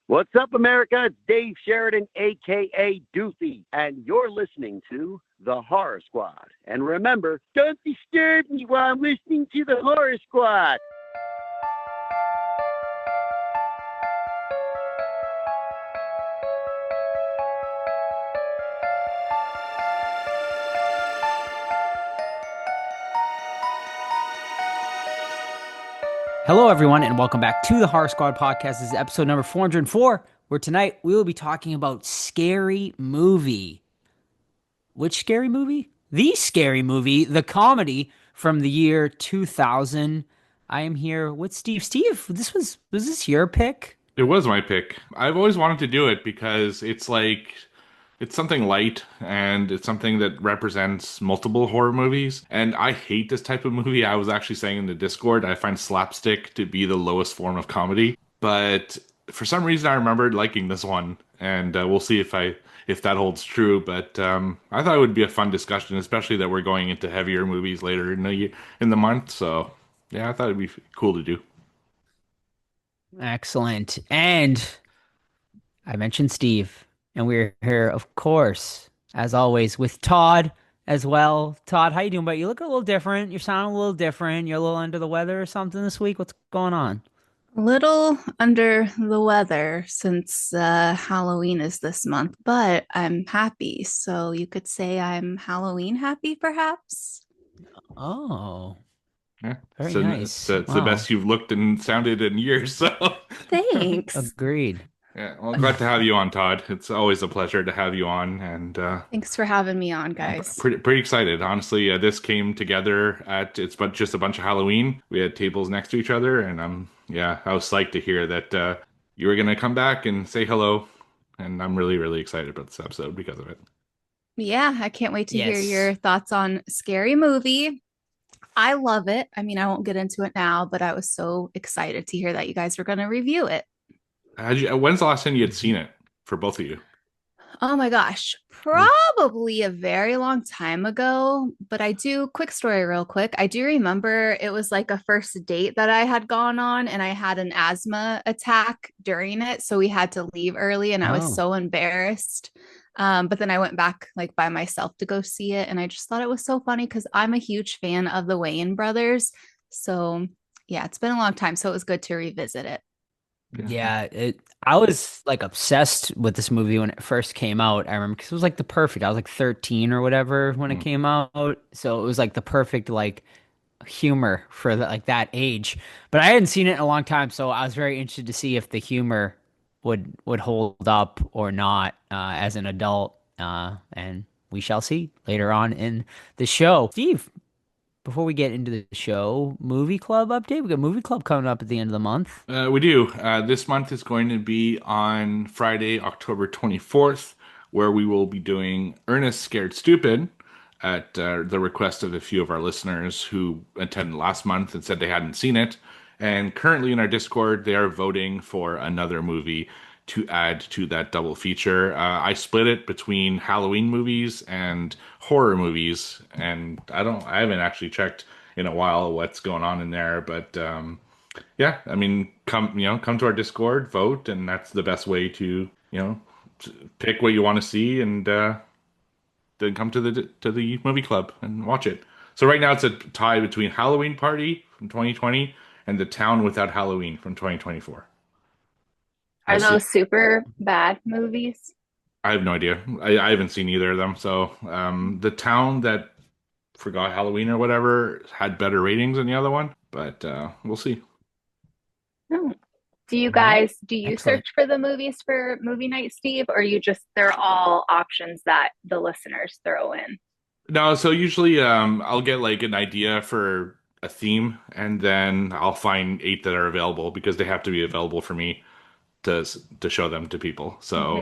What's up, America? It's Dave Sheridan, aka Doofy, and you're listening to The Horror Squad. And remember, don't disturb me while I'm listening to The Horror Squad. Hello, everyone, and welcome back to the Horror Squad podcast. This is episode number 404, where tonight we will be talking about Scary Movie. Which Scary Movie? The Scary Movie, the comedy from the year 2000. I am here with Steve. Steve, was this your pick? It was my pick. I've always wanted to do it because it's something light and it's something that represents multiple horror movies. And I hate this type of movie. I was actually saying in the Discord, I find slapstick to be the lowest form of comedy. But for some reason, I remembered liking this one, and we'll see if that holds true. But I thought it would be a fun discussion, especially that we're going into heavier movies later in the month. So yeah, I thought it'd be cool to do. Excellent. And I mentioned Steve, and we're here, of course, as always, with Todd as well. Todd, how you doing? But you look a little different. You sound a little different. You're a little under the weather or something this week. What's going on? A little under the weather since Halloween is this month, but I'm happy. So you could say I'm Halloween happy, perhaps. Oh, Yeah. very So nice. it's the Wow. best you've looked and sounded in years. So Thanks. Agreed. yeah, well, glad to have you on, Todd. It's always a pleasure to have you on, and Thanks for having me on, I'm guys. pretty excited. Honestly, this came together at it's but just a bunch of Halloween. We had tables next to each other, and I was psyched to hear that you were gonna come back and say hello, and I'm really excited about this episode because of it. Yeah, I can't wait to hear Yes. your thoughts on Scary Movie. I love it. I mean, I won't get into it now, but I was so excited to hear that you guys were going to review it. When's the last time you had seen it for both of you? Oh my gosh, probably a very long time ago, but quick story, real quick. I do remember it was like a first date that I had gone on, and I had an asthma attack during it. So we had to leave early, and I was Oh, so embarrassed. But then I went back like by myself to go see it, and I just thought it was so funny because I'm a huge fan of the Wayans brothers. So yeah, it's been a long time. So it was good to revisit it. Yeah. yeah. I was like obsessed with this movie when it first came out. I remember because it was like the perfect. I was like 13 or whatever when it Mm. came out, so it was like the perfect like humor for that age. But I hadn't seen it in a long time, so I was very interested to see if the humor would hold up or not as an adult. And we shall see later on in the show. Steve, before we get into the show, movie club update. We got movie club coming up at the end of the month. We do. This month is going to be on Friday, October 24th, where we will be doing Ernest Scared Stupid at the request of a few of our listeners who attended last month and said they hadn't seen it. And currently in our Discord, they are voting for another movie to add to that double feature. I split it between Halloween movies and horror movies, and I haven't actually checked in a while what's going on in there, but yeah, I mean, come to our Discord, vote, and that's the best way to, pick what you want to see, and then come to the movie club and watch it. So right now it's a tie between Halloween Party from 2020 and The Town Without Halloween from 2024. Are So those super bad movies? I have no idea. I haven't seen either of them. So the town that forgot Halloween or whatever had better ratings than the other one, but we'll see. No. Do you All right. guys do you Excellent. search for the movies for movie night, Steve, or you just they're all options that the listeners throw in? No, so usually I'll get like an idea for a theme and then I'll find eight that are available because they have to be available for me to show them to people. So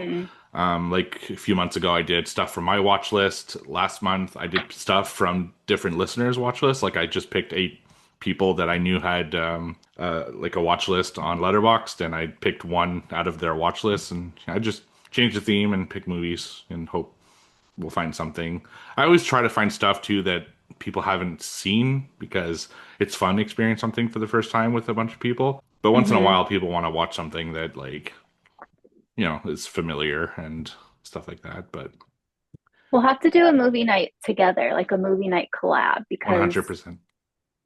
Hmm. like a few months ago I did stuff from my watch list. Last month I did stuff from different listeners' watch lists. Like I just picked eight people that I knew had like a watch list on Letterboxd and I picked one out of their watch list and I just changed the theme and pick movies and hope we'll find something. I always try to find stuff too that people haven't seen because it's fun to experience something for the first time with a bunch of people. But once in a Hmm. while, people want to watch something that like is familiar and stuff like that. But We'll have to do a movie night together, like a movie night collab, because 100%.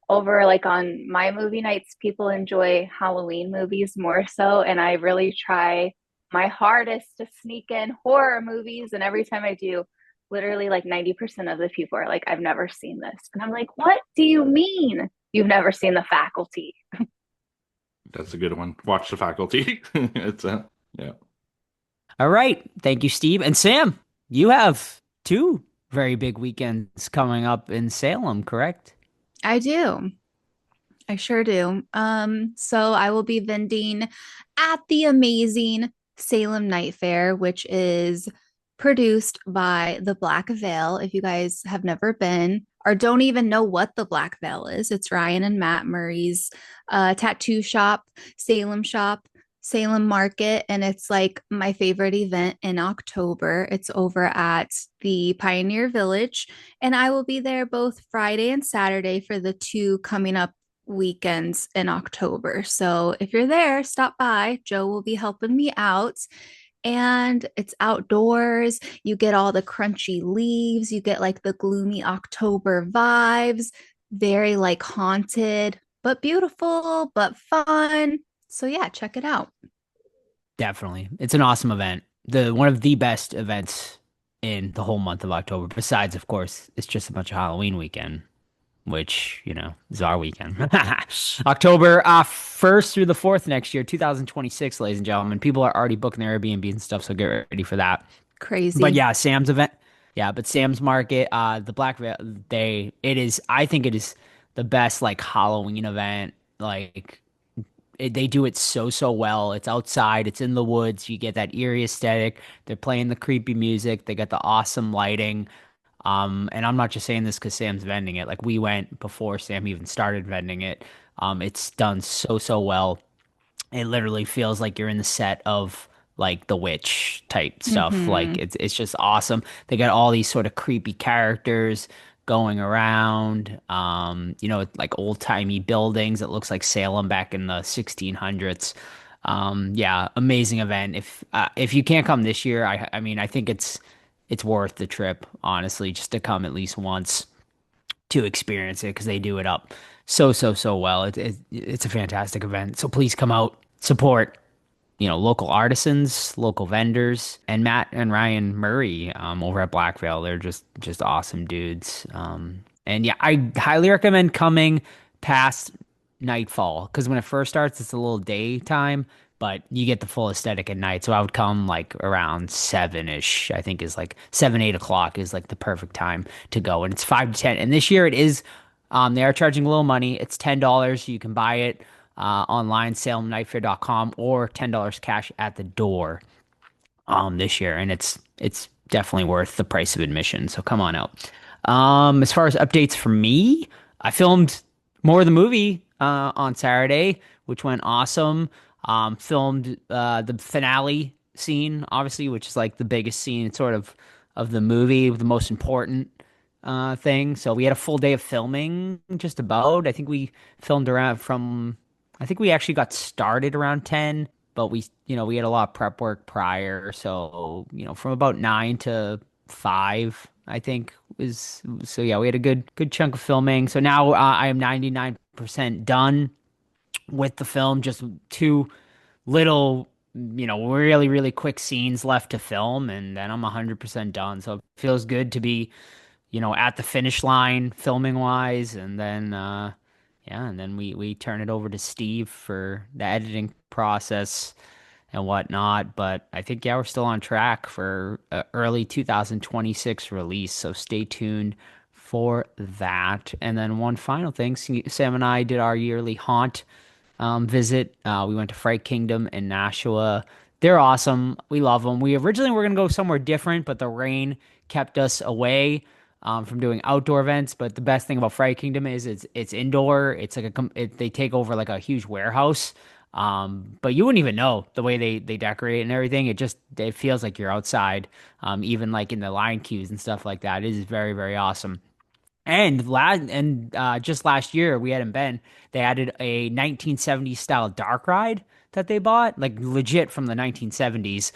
over like on my movie nights, people enjoy Halloween movies more so, and I really try my hardest to sneak in horror movies. And every time I do, literally like 90% of the people are like, I've never seen this. And I'm like, what do you mean you've never seen The Faculty? That's a good one. Watch The Faculty. It's a yeah. All right. Thank you, Steve. And Sam, you have two very big weekends coming up in Salem, correct? I do. I sure do. So I will be vending at the amazing Salem Night Fair, which is produced by the Black Veil. If you guys have never been or don't even know what the Black Veil is, it's Ryan and Matt Murray's tattoo shop, Salem Market, and it's like my favorite event in October. It's over at the Pioneer Village, and I will be there both Friday and Saturday for the two coming up weekends in October. So if you're there, stop by. Joe will be helping me out. And it's outdoors. You get all the crunchy leaves. You get like the gloomy October vibes. Very like haunted, but beautiful, but fun. So yeah, check it out. Definitely. It's an awesome event. The one of the best events in the whole month of October. Besides, of course, it's just a bunch of Halloween weekend, which, is our weekend. October 1st through the 4th next year, 2026, ladies and gentlemen. People are already booking their Airbnb and stuff, so get ready for that. Crazy. But yeah, Sam's event. Yeah, but Sam's Market, the Black Veil, I think it is the best like Halloween event. Like they do it so well. It's outside, it's in the woods. You get that eerie aesthetic. They're playing the creepy music. They got the awesome lighting. And I'm not just saying this because Sam's vending it. Like we went before Sam even started vending it. It's done so well. It literally feels like you're in the set of like the witch type stuff. Like it's just awesome. They got all these sort of creepy characters going around. Like old timey buildings. It looks like Salem back in the 1600s. Yeah, amazing event. If you can't come this year, I mean I think it's worth the trip, honestly, just to come at least once to experience it because they do it up so well. It's a fantastic event. So please come out, support, local artisans, local vendors, and Matt and Ryan Murray over at Black Veil. They're just awesome dudes. And yeah, I highly recommend coming past nightfall because when it first starts, it's a little daytime, but you get the full aesthetic at night. So I would come like around 7-ish, I think is like 7, 8 o'clock is like the perfect time to go. And it's 5 to 10. And this year it is, they are charging a little money. It's $10. You can buy it online, salemnightfair.com, or $10 cash at the door this year. And it's definitely worth the price of admission. So come on out. As far as updates for me, I filmed more of the movie on Saturday, which went awesome. Filmed the finale scene, obviously, which is like the biggest scene sort of the movie, the most important thing. So we had a full day of filming, just about. I think we filmed I think we actually got started around 10, but we had a lot of prep work prior. So, from about 9 to 5, I think so yeah, we had a good chunk of filming. So now I am 99% done with the film, just two little, really quick scenes left to film, and then I'm 100% done. So it feels good to be, at the finish line filming wise, and then we turn it over to Steve for the editing process and whatnot. But I think we're still on track for early 2026 release. So stay tuned for that. And then one final thing, Sam and I did our yearly haunt visit. We went to Fright Kingdom in Nashua. They're awesome. We love them. We originally were going to go somewhere different, but the rain kept us away from doing outdoor events. But the best thing about Fright Kingdom is it's indoor. It's like they take over like a huge warehouse. But you wouldn't even know the way they decorate and everything. It feels like you're outside. Even like in the line queues and stuff like that. It is very, very awesome. And just last year we hadn't been. They added a 1970s style dark ride that they bought, like legit from the 1970s.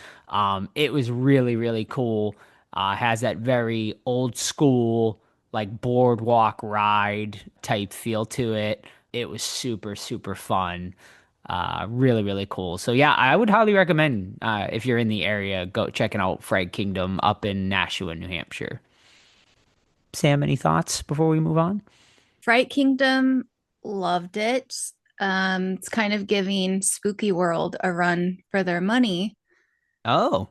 It was really, really cool. Has that very old school, like boardwalk ride type feel to it. It was super, super fun. Really, really cool. So yeah, I would highly recommend if you're in the area, go checking out Fright Kingdom up in Nashua, New Hampshire. Sam, any thoughts before we move on? Fright Kingdom, loved it. It's kind of giving Spooky World a run for their money. Oh,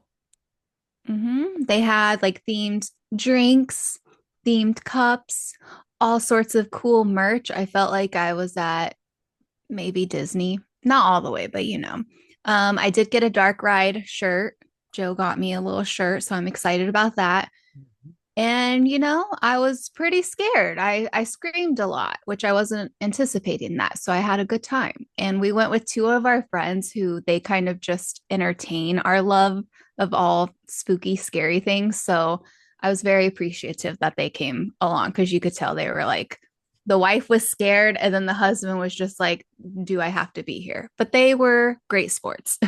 They had like themed drinks, themed cups, all sorts of cool merch. I felt like I was at maybe Disney, not all the way, but you know. I did get a Dark Ride shirt. Joe got me a little shirt, so I'm excited about that. And you know, I was pretty scared. I screamed a lot, which I wasn't anticipating that. So I had a good time. And we went with two of our friends who they kind of just entertain our love of all spooky, scary things. So I was very appreciative that they came along because you could tell they were like, the wife was scared, and then the husband was just like, do I have to be here? But they were great sports.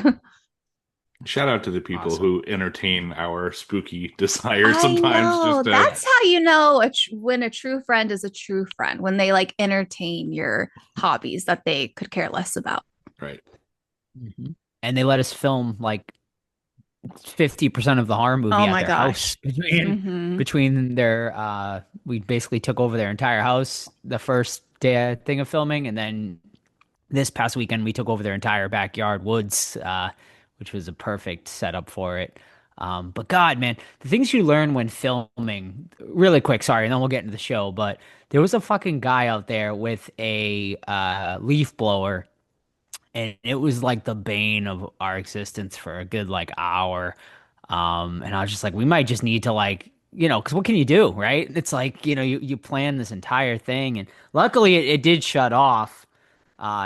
Shout out to the people awesome. who entertain our spooky desires I sometimes. know. Just That's how you know when a true friend is a true friend, when they like entertain your hobbies that they could care less about. right. And they let us film like 50% of the horror movie Oh at my their gosh. house between their we basically took over their entire house the first day thing of filming, and then this past weekend we took over their entire backyard woods, which was a perfect setup for it. But God, man, the things you learn when filming, really quick, sorry, and then we'll get into the show, but there was a fucking guy out there with a leaf blower, and it was like the bane of our existence for a good like hour. And I was just like, we might just need to like, because what can you do, right? It's like, you plan this entire thing, and luckily it did shut off.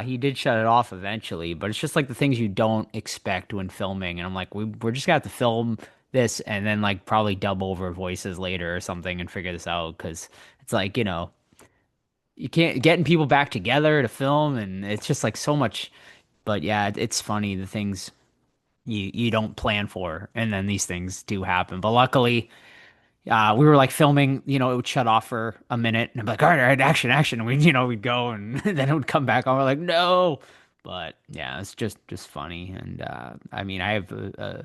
He did shut it off eventually, but it's just like the things you don't expect when filming. And I'm like, we're just gonna have to film this and then like probably dub over voices later or something and figure this out because it's like, you can't getting people back together to film, and it's just like so much. But yeah, it's funny the things you don't plan for, and then these things do happen. But luckily, we were like filming, it would shut off for a minute, and I'm like, all right, action, action. And we'd go, and then it would come back on. We're like, no. But yeah, it's just funny. And I mean, I have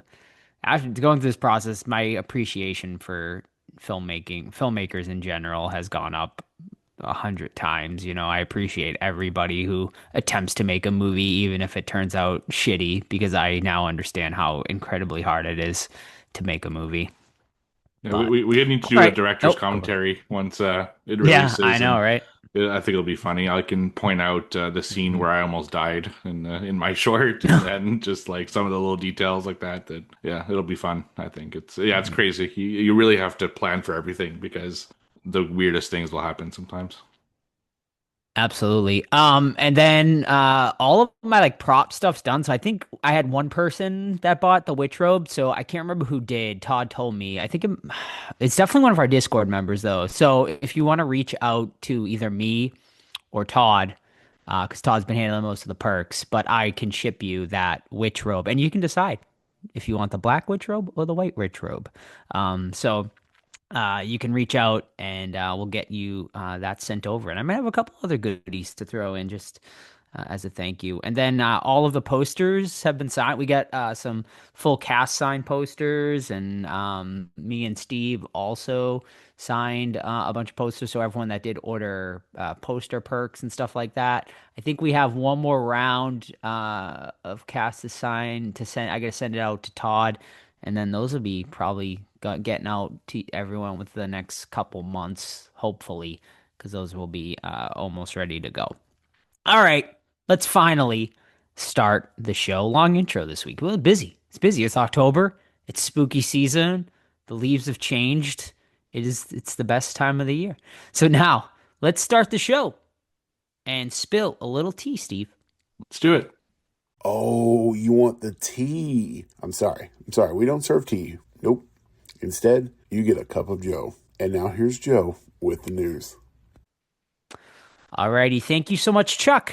after going through this process, my appreciation for filmmakers in general has gone up 100 times. I appreciate everybody who attempts to make a movie, even if it turns out shitty, because I now understand how incredibly hard it is to make a movie. Yeah, But we need to do all a right. director's Nope. commentary once it Yeah, releases. I know, And right? I think it'll be funny. I can point out the scene where I almost died in my short, and then just like some of the little details like that. That yeah, it'll be fun. I think it's crazy. You really have to plan for everything because the weirdest things will happen sometimes. Absolutely. And then all of my like prop stuff's done. So I think I had one person that bought the witch robe. So I can't remember who did. Todd told me. I think it's definitely one of our Discord members though. So if you want to reach out to either me or Todd, because Todd's been handling most of the perks, but I can ship you that witch robe, and you can decide if you want the black witch robe or the white witch robe. So you can reach out, and we'll get you that sent over. And I might have a couple other goodies to throw in just as a thank you. And then all of the posters have been signed. We got some full cast signed posters, and me and Steve also signed a bunch of posters. So everyone that did order poster perks and stuff like that. I think we have one more round of cast to sign to send. I got to send it out to Todd, and then those will be probably getting out to everyone with the next couple months, hopefully, because those will be almost ready to go. All right, let's finally start the show. Long intro this week. Well, busy. It's busy. It's October. It's spooky season. The leaves have changed. It's the best time of the year. So now let's start the show and spill a little tea, Steve. Let's do it. Oh, you want the tea? I'm sorry. We don't serve tea. Nope. Instead, you get a cup of Joe. And now here's Joe with the news. Alrighty, thank you so much, Chuck.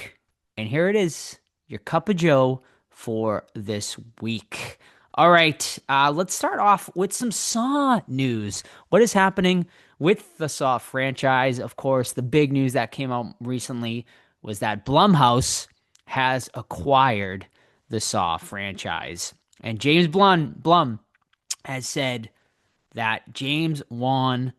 And here it is, your cup of Joe for this week. All right, let's start off with some Saw news. What is happening with the Saw franchise? Of course, the big news that came out recently was that Blumhouse has acquired the Saw franchise. And James Blum has said that James Wan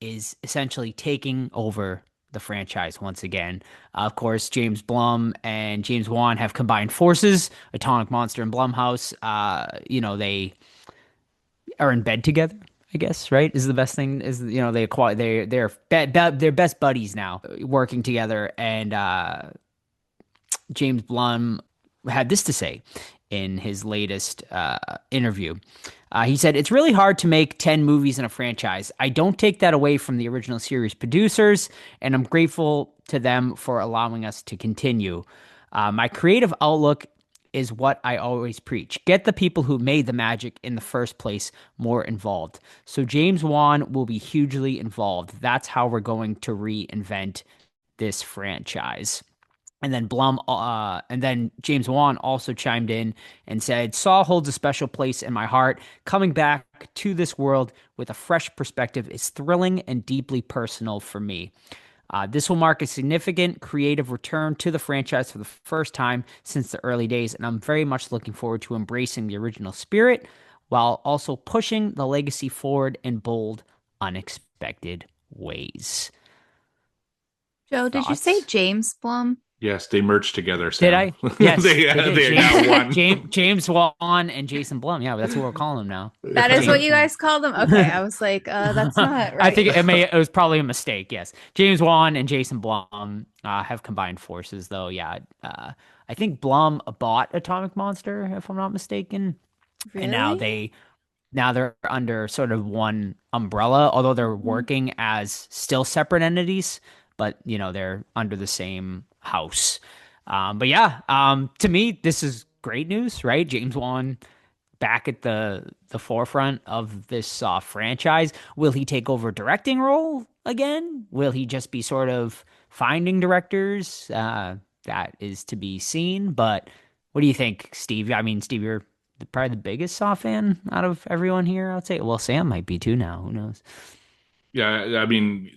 is essentially taking over the franchise once again. Of course, James Blum and James Wan have combined forces. Atomic Monster and Blumhouse, they are in bed together, I guess, right? Is the best thing is they acquire they're best buddies now, working together. And James Blum had this to say in his latest interview. He said, "It's really hard to make 10 movies in a franchise. I don't take that away from the original series producers, and I'm grateful to them for allowing us to continue. My creative outlook is what I always preach. Get the people who made the magic in the first place more involved. So James Wan will be hugely involved. That's how we're going to reinvent this franchise." And then James Wan also chimed in and said, "Saw holds a special place in my heart. Coming back to this world with a fresh perspective is thrilling and deeply personal for me. This will mark a significant creative return to the franchise for the first time since the early days, and I'm very much looking forward to embracing the original spirit while also pushing the legacy forward in bold, unexpected ways." Joe, did you say James Blum? Yes, they merged together. Sam. Did I? Yes. they are now one. James Wan and Jason Blum. Yeah, that's what we're calling them now. That is what you guys call them? Okay, I was like, that's not right. I think it was probably a mistake, yes. James Wan and Jason Blum have combined forces, though. Yeah, I think Blum bought Atomic Monster, if I'm not mistaken. Really? And now they're under sort of one umbrella, although they're working as still separate entities, but, they're under the same house. But yeah, to me, this is great news, right? James Wan back at the forefront of this franchise. Will he take over directing role again? Will he just be sort of finding directors? That is to be seen. But what do you think, Steve? I mean, Steve, you're probably the biggest Saw fan out of everyone here, I'd say. Well, Sam might be too now. Who knows? Yeah, I mean,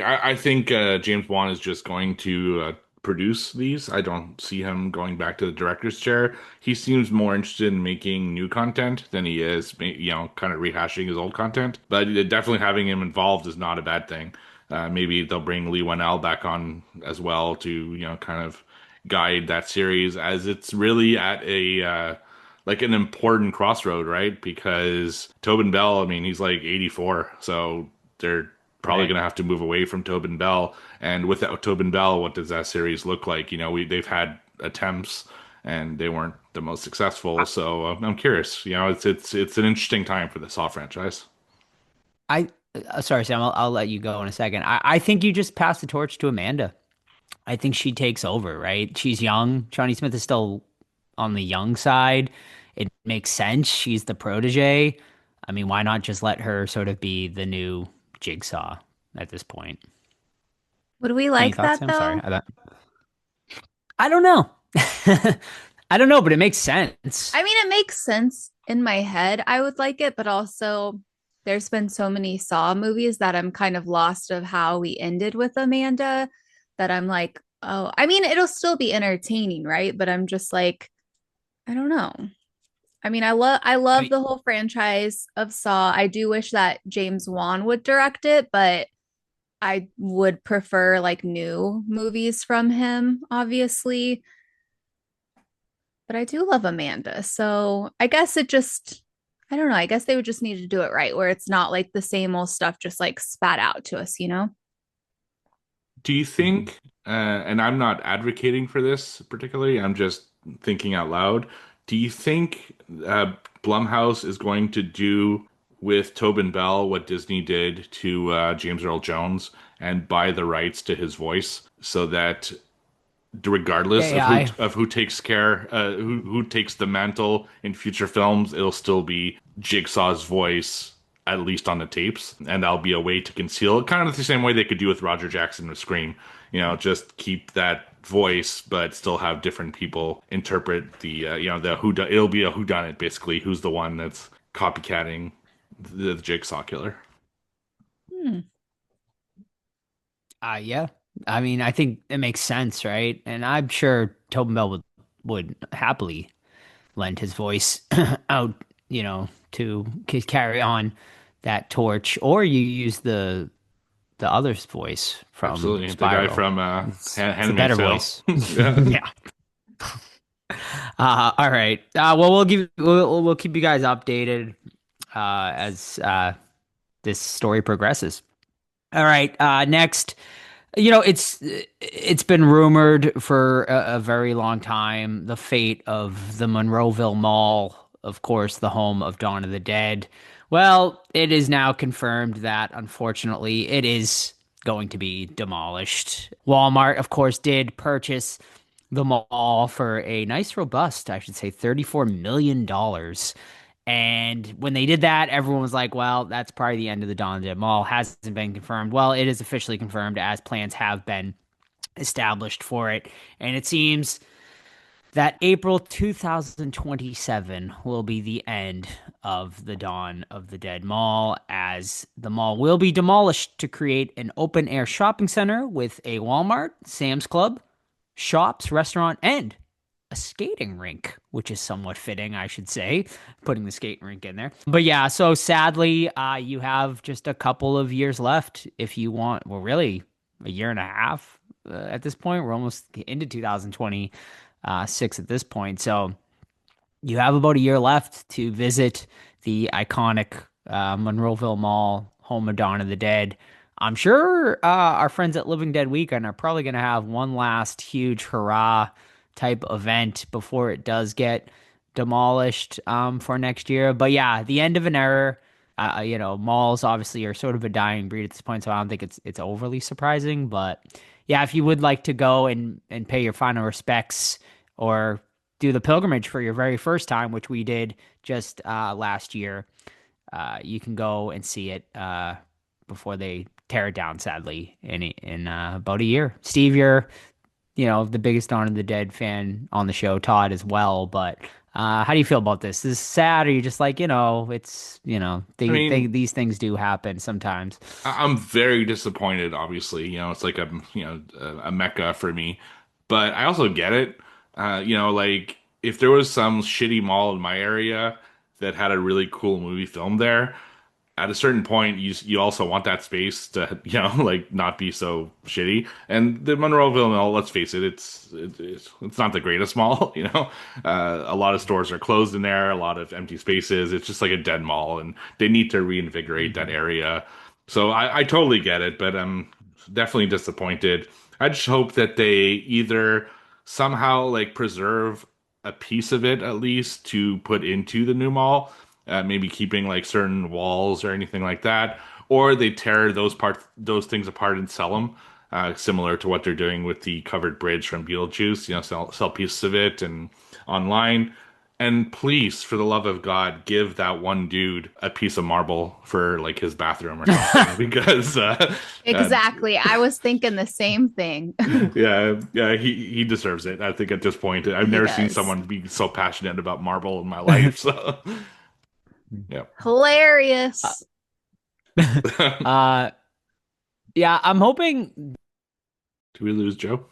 I think James Wan is just going to produce these. I don't see him going back to the director's chair. He seems more interested in making new content than he is, kind of rehashing his old content. But definitely having him involved is not a bad thing. Maybe they'll bring Leigh Whannell back on as well to, kind of guide that series, as it's really at a like an important crossroad, right? Because Tobin Bell, I mean, he's like 84, so they're probably going to have to move away from Tobin Bell. And without Tobin Bell, what does that series look like? They've had attempts and they weren't the most successful. So I'm curious. It's an interesting time for the Saw franchise. Sorry, Sam, I'll let you go in a second. I think you just pass the torch to Amanda. I think she takes over, right? She's young. Johnny Smith is still on the young side. It makes sense. She's the protege. I mean, why not just let her sort of be the new Jigsaw at this point? Would we like that, though? Sorry. I don't know. I don't know, but it makes sense. I mean, it makes sense in my head. I would like it, but also there's been so many Saw movies that I'm kind of lost of how we ended with Amanda that I'm like, oh, I mean, it'll still be entertaining, right? But I'm just like, I don't know. I mean, I love the whole franchise of Saw. I do wish that James Wan would direct it, but I would prefer like new movies from him, obviously. But I do love Amanda. So I guess I don't know. I guess they would just need to do it right, where it's not like the same old stuff just like spat out to us, Do you think, and I'm not advocating for this particularly, I'm just thinking out loud. Do you think Blumhouse is going to do with Tobin Bell what Disney did to James Earl Jones and buy the rights to his voice, so that regardless of who takes care, who takes the mantle in future films, it'll still be Jigsaw's voice, at least on the tapes, and that'll be a way to conceal it, kind of the same way they could do with Roger Jackson with Scream. Just keep that voice, but still have different people interpret the it'll be a whodunit basically. Who's the one that's copycatting the Jigsaw killer? Yeah. I mean, I think it makes sense, right? And I'm sure Tobin Bell would happily lend his voice out, to carry on that torch, or you use the other's voice from Absolutely, Spiral. the guy from It's a Handmaid's better Tale. voice. Yeah. Yeah. All right. Well, we'll keep you guys updated as this story progresses. All right. Next, it's been rumored for a very long time the fate of the Monroeville Mall, of course, the home of Dawn of the Dead. Well, it is now confirmed that unfortunately it is going to be demolished. Walmart, of course, did purchase the mall for a nice, robust, I should say, $34 million. And when they did that, everyone was like, well, that's probably the end of the Dawn of the Dead Mall. Hasn't been confirmed. Well, it is officially confirmed as plans have been established for it. And it seems that April 2027 will be the end of the Dawn of the Dead Mall, as the mall will be demolished to create an open air shopping center with a Walmart, Sam's Club, shops, restaurant, and a skating rink, which is somewhat fitting, I should say, putting the skating rink in there. But yeah, so sadly, you have just a couple of years left if you want, well, really a year and a half at this point. We're almost into 2026 at this point. So you have about a year left to visit the iconic Monroeville Mall, home of Dawn of the Dead. I'm sure our friends at Living Dead Weekend are probably going to have one last huge hurrah type event before it does get demolished for next year. But yeah, the end of an era. Malls obviously are sort of a dying breed at this point, so I don't think it's overly surprising. But yeah, if you would like to go and pay your final respects or do the pilgrimage for your very first time, which we did just last year, you can go and see it before they tear it down, sadly, in about a year. Steve, you're the biggest Dawn of the Dead fan on the show, Todd as well. But how do you feel about this? Is this sad, or are you just like, it's, these things do happen sometimes? I'm very disappointed, obviously. It's like a mecca for me. But I also get it. Like if there was some shitty mall in my area that had a really cool movie filmed there, at a certain point, you also want that space to like not be so shitty. And the Monroeville Mall, let's face it, it's not the greatest mall. A lot of stores are closed in there, a lot of empty spaces. It's just like a dead mall, and they need to reinvigorate that area. So I totally get it, but I'm definitely disappointed. I just hope that they either somehow like preserve a piece of it at least to put into the new mall, maybe keeping like certain walls or anything like that, or they tear those things apart and sell them, similar to what they're doing with the covered bridge from Beetlejuice. Sell pieces of it and online. And please, for the love of God, give that one dude a piece of marble for like his bathroom or something, because exactly. I was thinking the same thing. yeah, he deserves it. I think at this point, I've never seen someone be so passionate about marble in my life. So. Yeah. Hilarious. Yeah, I'm hoping. Do we lose Joe?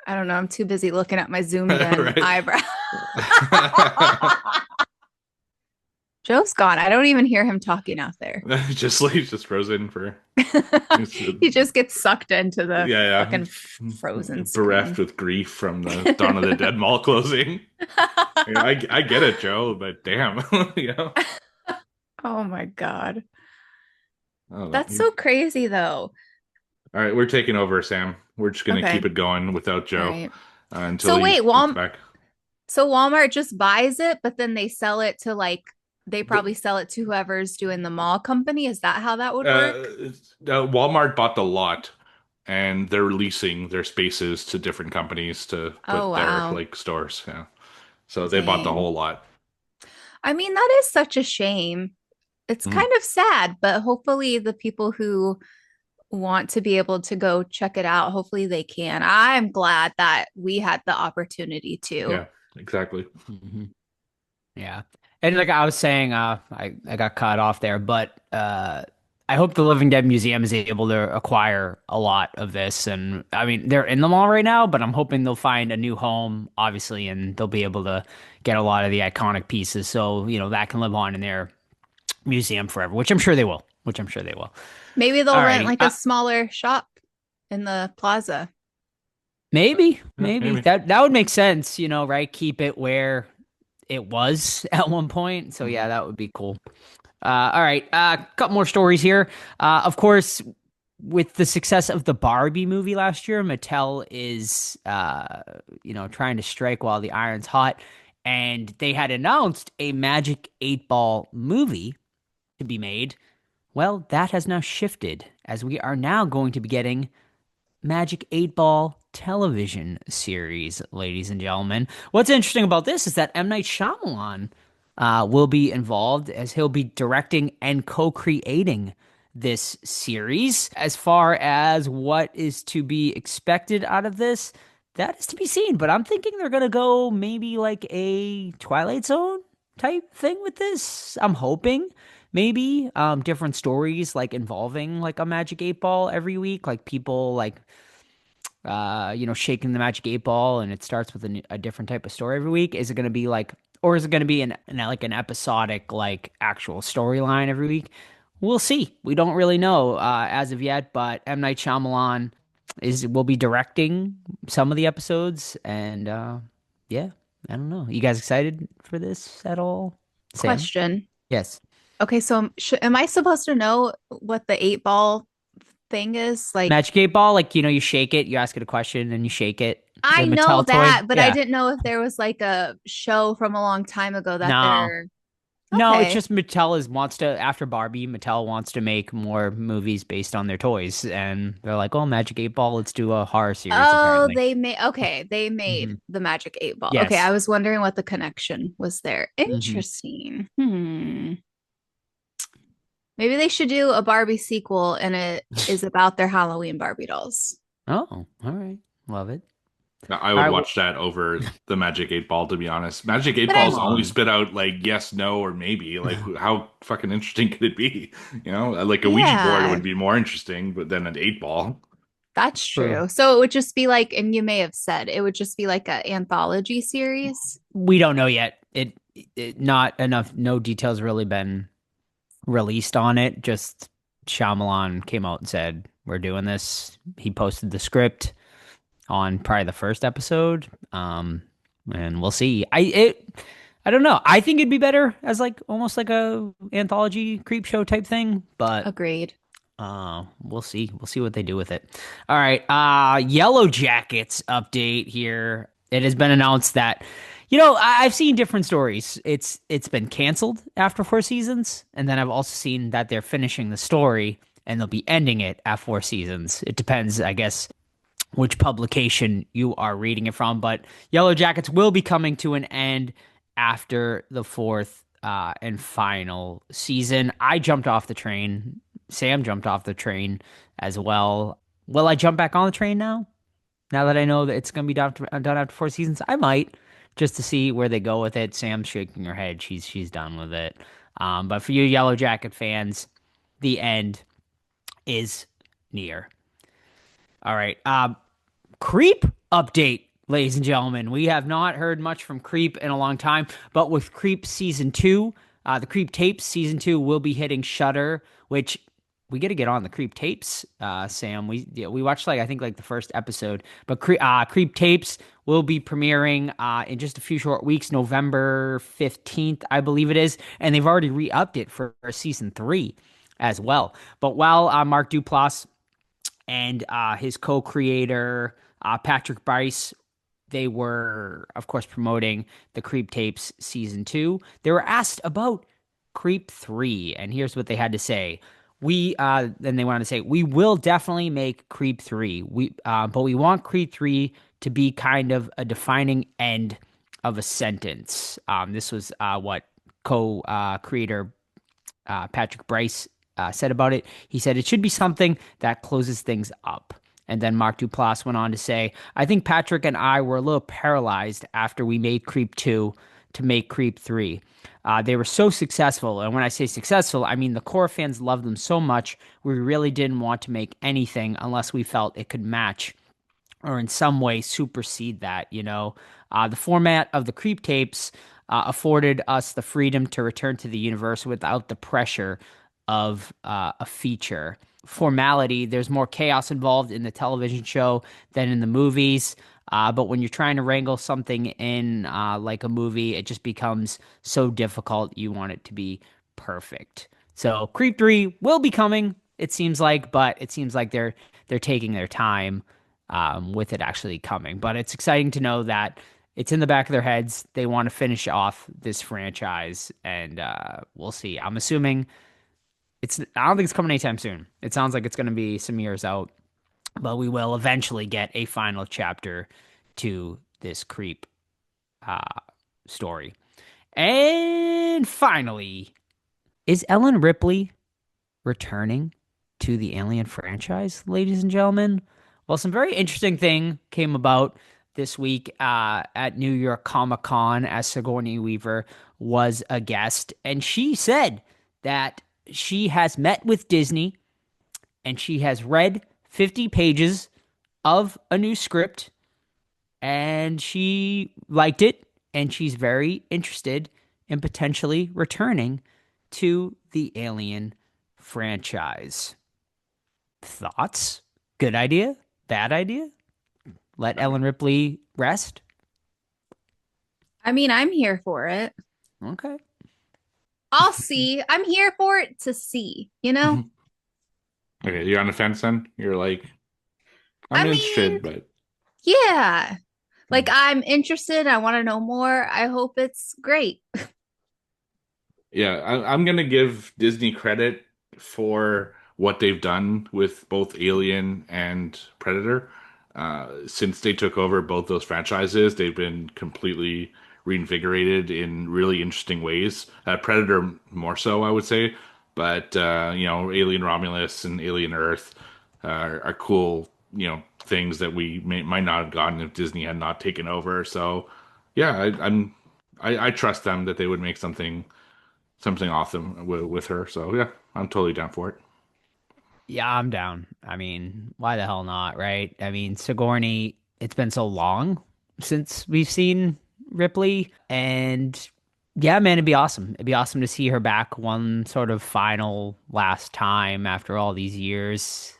I don't know. I'm too busy looking at my zoomed in eyebrow. Joe's gone. I don't even hear him talking out there. He's just frozen for. He just gets sucked into the fucking frozen screen. Bereft with grief from the Dawn of the Dead Mall closing. I get it, Joe, but damn, Oh my God. That's so crazy, though. All right, we're taking over, Sam. We're just gonna keep it going without Joe until. So wait, Walmart just buys it, but then they sell it to they probably sell it to whoever's doing the mall company. Is that how that would work? Walmart bought the lot, and they're leasing their spaces to different companies to put their stores. Yeah, so they bought the whole lot. I mean, that is such a shame. It's kind of sad, but hopefully the people who want to be able to go check it out. Hopefully they can. I'm glad that we had the opportunity to. Yeah, exactly. Mhm. Yeah. And like I was saying, I got cut off there, but I hope the Living Dead Museum is able to acquire a lot of this. And I mean, they're in the mall right now, but I'm hoping they'll find a new home, obviously, and they'll be able to get a lot of the iconic pieces. So, that can live on in their museum forever, which I'm sure they will. Maybe they'll rent Alrighty. like a smaller shop in the plaza. Maybe maybe. that would make sense, right? Keep it where it was at one point. So yeah, that would be cool. All right, a couple more stories here. Of course, with the success of the Barbie movie last year, Mattel is, trying to strike while the iron's hot, and they had announced a Magic 8 Ball movie to be made. Well, that has now shifted, as we are now going to be getting Magic 8 Ball television series, ladies and gentlemen. What's interesting about this is that M. Night Shyamalan will be involved, as he'll be directing and co-creating this series. As far as what is to be expected out of this, that is to be seen. But I'm thinking they're going to go maybe like a Twilight Zone type thing with this. I'm hoping. Maybe different stories like involving like a Magic 8 Ball every week, like people like shaking the Magic 8 Ball, and it starts with a different type of story every week. Is it going to be like, or is it going to be an episodic like actual storyline every week? We'll see. We don't really know as of yet, but M. Night Shyamalan will be directing some of the episodes, and yeah, I don't know. You guys excited for this at all? Sam? Question. Yes. Okay, so am I supposed to know what the 8 ball thing is? Like Magic 8 Ball, like you shake it, you ask it a question, and you shake it. I The know Mattel toy. that, but I Yeah. didn't know if there was like a show from a long time ago that No. they're No, it's Okay. just Mattel wants to, after Barbie, Mattel wants to make more movies based on their toys, and they're like, "Oh, Magic 8 Ball, let's do a horror series." Oh, Apparently. they made Mhm. the Magic 8 Ball. Yes. Okay, I was wondering what the connection was there. Mhm. Interesting. Maybe they should do a Barbie sequel and it is about their Halloween Barbie dolls. Oh, all right, love it. Now, I would watch that over the Magic 8 Ball, to be honest. Magic 8 But Balls I'm- only spit out like yes, no, or maybe. Like how fucking interesting could it be? Like a Ouija Yeah. board would be more interesting, but than an 8 ball. That's True. true. So it would just be like, and you may have said it would just be like an anthology series. We don't know yet. It not enough. No details really been released on it. Just Shyamalan came out and said, "We're doing this." He posted the script on probably the first episode, and we'll see. I don't know. I think it'd be better as like almost like a anthology creep show type thing, but Agreed. we'll see. We'll see what they do with it. All right, Yellow Jackets update here. It has been announced that I've seen different stories. It's been canceled after 4 seasons, and then I've also seen that they're finishing the story and they'll be ending it at 4 seasons. It depends, I guess, which publication you are reading it from, but Yellow Jackets will be coming to an end after the 4th and final season. I jumped off the train. Sam jumped off the train as well. Will I jump back on the train now? Now that I know that it's going to be done after 4 seasons, I might, just to see where they go with it. Sam's shaking her head. She's done with it. But for you Yellow Jacket fans, the end is near. All right. Creep update, ladies and gentlemen. We have not heard much from Creep in a long time, but with Creep season 2, the Creep tapes season 2 will be hitting Shudder, which we got to get on the Creep tapes, Sam. We watched I think the first episode, but Creep tapes will be premiering in just a few short weeks, November 15th, I believe it is, and they've already re-upped it for season 3 as well. But while Mark Duplass and his co-creator Patrick Bryce, they were, of course, promoting the Creep tapes season 2, they were asked about Creep 3, and here's what they had to say. Then they wanted to say, we will definitely make Creep 3. But we want Creep 3 to be kind of a defining end of a sentence. This was what co-creator Patrick Bryce said about it. He said it should be something that closes things up. And then Mark Duplass went on to say, I think Patrick and I were a little paralyzed after we made Creep 2 to make Creep 3. They were so successful. And when I say successful, I mean the core fans loved them so much, we really didn't want to make anything unless we felt it could match or in some way supersede that, you know. The format of the Creep tapes afforded us the freedom to return to the universe without the pressure of a feature. Formality, there's more chaos involved in the television show than in the movies. But when you're trying to wrangle something in like a movie, it just becomes so difficult. You want it to be perfect. So Creep 3 will be coming, it seems like, but it seems like they're taking their time with it actually coming. But it's exciting to know that it's in the back of their heads. They want to finish off this franchise, and we'll see. I'm assuming I don't think it's coming anytime soon. It sounds like it's going to be some years out, but we will eventually get a final chapter to this Creep story. And finally, is Ellen Ripley returning to the Alien franchise, ladies and gentlemen? Well, some very interesting thing came about this week at New York Comic Con as Sigourney Weaver was a guest, and she said that she has met with Disney and she has read 50 pages of a new script and she liked it, and she's very interested in potentially returning to the Alien franchise. Thoughts? Good idea? Bad idea? Let Ellen Ripley rest? I mean, I'm here for it. Okay. I'll see. I'm here for it to see, you know? Okay, you're on the fence then? You're like, I'm interested, but yeah. Like, I'm interested. I want to know more. I hope it's great. yeah, I'm gonna give Disney credit for what they've done with both Alien and Predator. Since they took over both those franchises, they've been completely reinvigorated in really interesting ways. Predator more so, I would say, but Alien Romulus and Alien Earth are cool, things that we might not have gotten if Disney had not taken over. So, yeah, I trust them that they would make something awesome with her. So, yeah, I'm totally down for it. Yeah, I'm down. I mean, why the hell not, right? I mean, Sigourney, it's been so long since we've seen Ripley, and yeah, man, it'd be awesome. It'd be awesome to see her back one sort of final last time after all these years.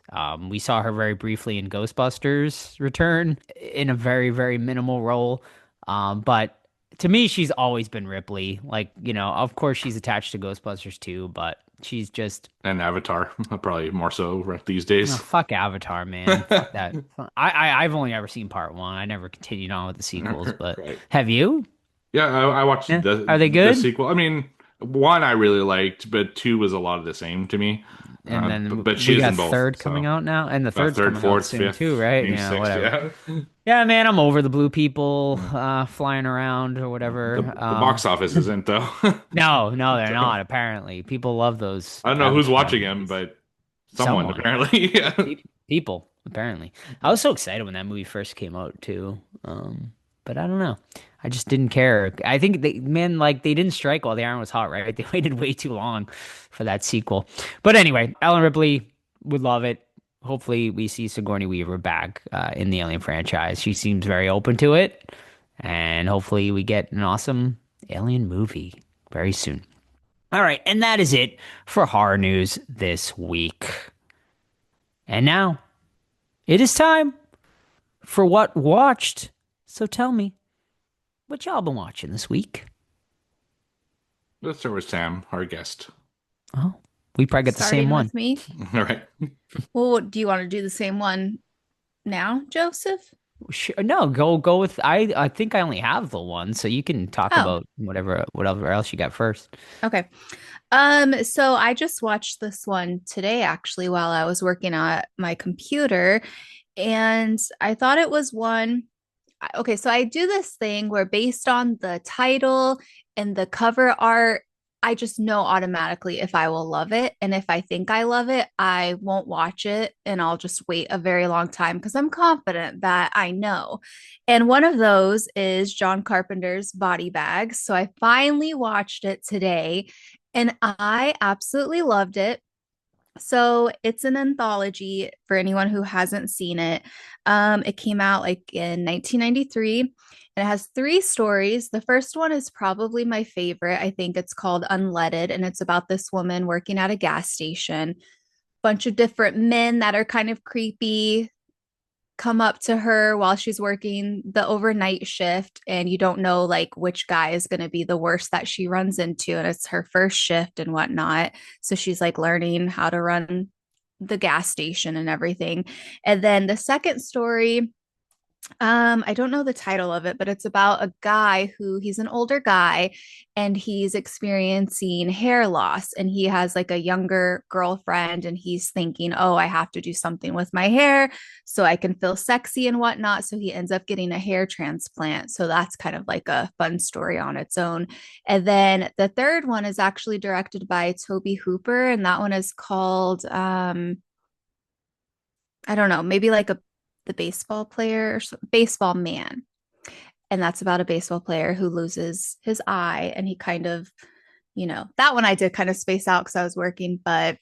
We saw her very briefly in Ghostbusters Return in a very, very minimal role. But to me, she's always been Ripley. Like, of course she's attached to Ghostbusters too, but she's just... And Avatar, probably more so these days. No, fuck Avatar, man. Fuck that. I've only ever seen part one. I never continued on with the sequels, but right. Have you? Yeah, I watched Are they good? The sequel. I mean, one I really liked, but two was a lot of the same to me. And then but she's we got in both, third coming out now, and the third's third, coming fourth, out soon fifth, too, right? Yeah, sixth, whatever. Yeah. Yeah, man, I'm over the blue people flying around or whatever. The box office isn't though. No, they're not. Apparently, people love those. I don't know who's watching them, but someone. Apparently. Yeah. People apparently. I was so excited when that movie first came out too. But I don't know. I just didn't care. I think they didn't strike while the iron was hot, right? They waited way too long for that sequel. But anyway, Ellen Ripley would love it. Hopefully we see Sigourney Weaver back in the Alien franchise. She seems very open to it. And hopefully we get an awesome Alien movie very soon. All right, and that is it for horror news this week. And now, it is time for What Watched. So tell me, what y'all been watching this week? Let's start with Sam, our guest. Oh, we probably got the same one. With me. All right. Well, do you want to do the same one now, Joseph? Sure. No, go with I think I only have the one, so you can talk about whatever else you got first. Okay. So I just watched this one today actually while I was working at my computer, and I thought it was one. Okay, so I do this thing where based on the title and the cover art, I just know automatically if I will love it. And if I think I love it, I won't watch it and I'll just wait a very long time because I'm confident that I know. And one of those is John Carpenter's Body Bags. So I finally watched it today and I absolutely loved it. So it's an anthology for anyone who hasn't seen it. It came out like in 1993 and it has three stories. The first one is probably my favorite. I think it's called Unleaded and it's about this woman working at a gas station. Bunch of different men that are kind of creepy come up to her while she's working the overnight shift and you don't know like which guy is going to be the worst that she runs into and it's her first shift and whatnot, so she's like learning how to run the gas station and everything. And then the second story, I don't know the title of it, but it's about a guy who he's an older guy and he's experiencing hair loss and he has like a younger girlfriend and he's thinking, oh, I have to do something with my hair so I can feel sexy and whatnot. So he ends up getting a hair transplant. So that's kind of like a fun story on its own. And then the third one is actually directed by Toby Hooper, and that one is called I don't know, maybe like the baseball player, baseball man. And that's about a baseball player who loses his eye. And he kind of, that one I did kind of space out because I was working. But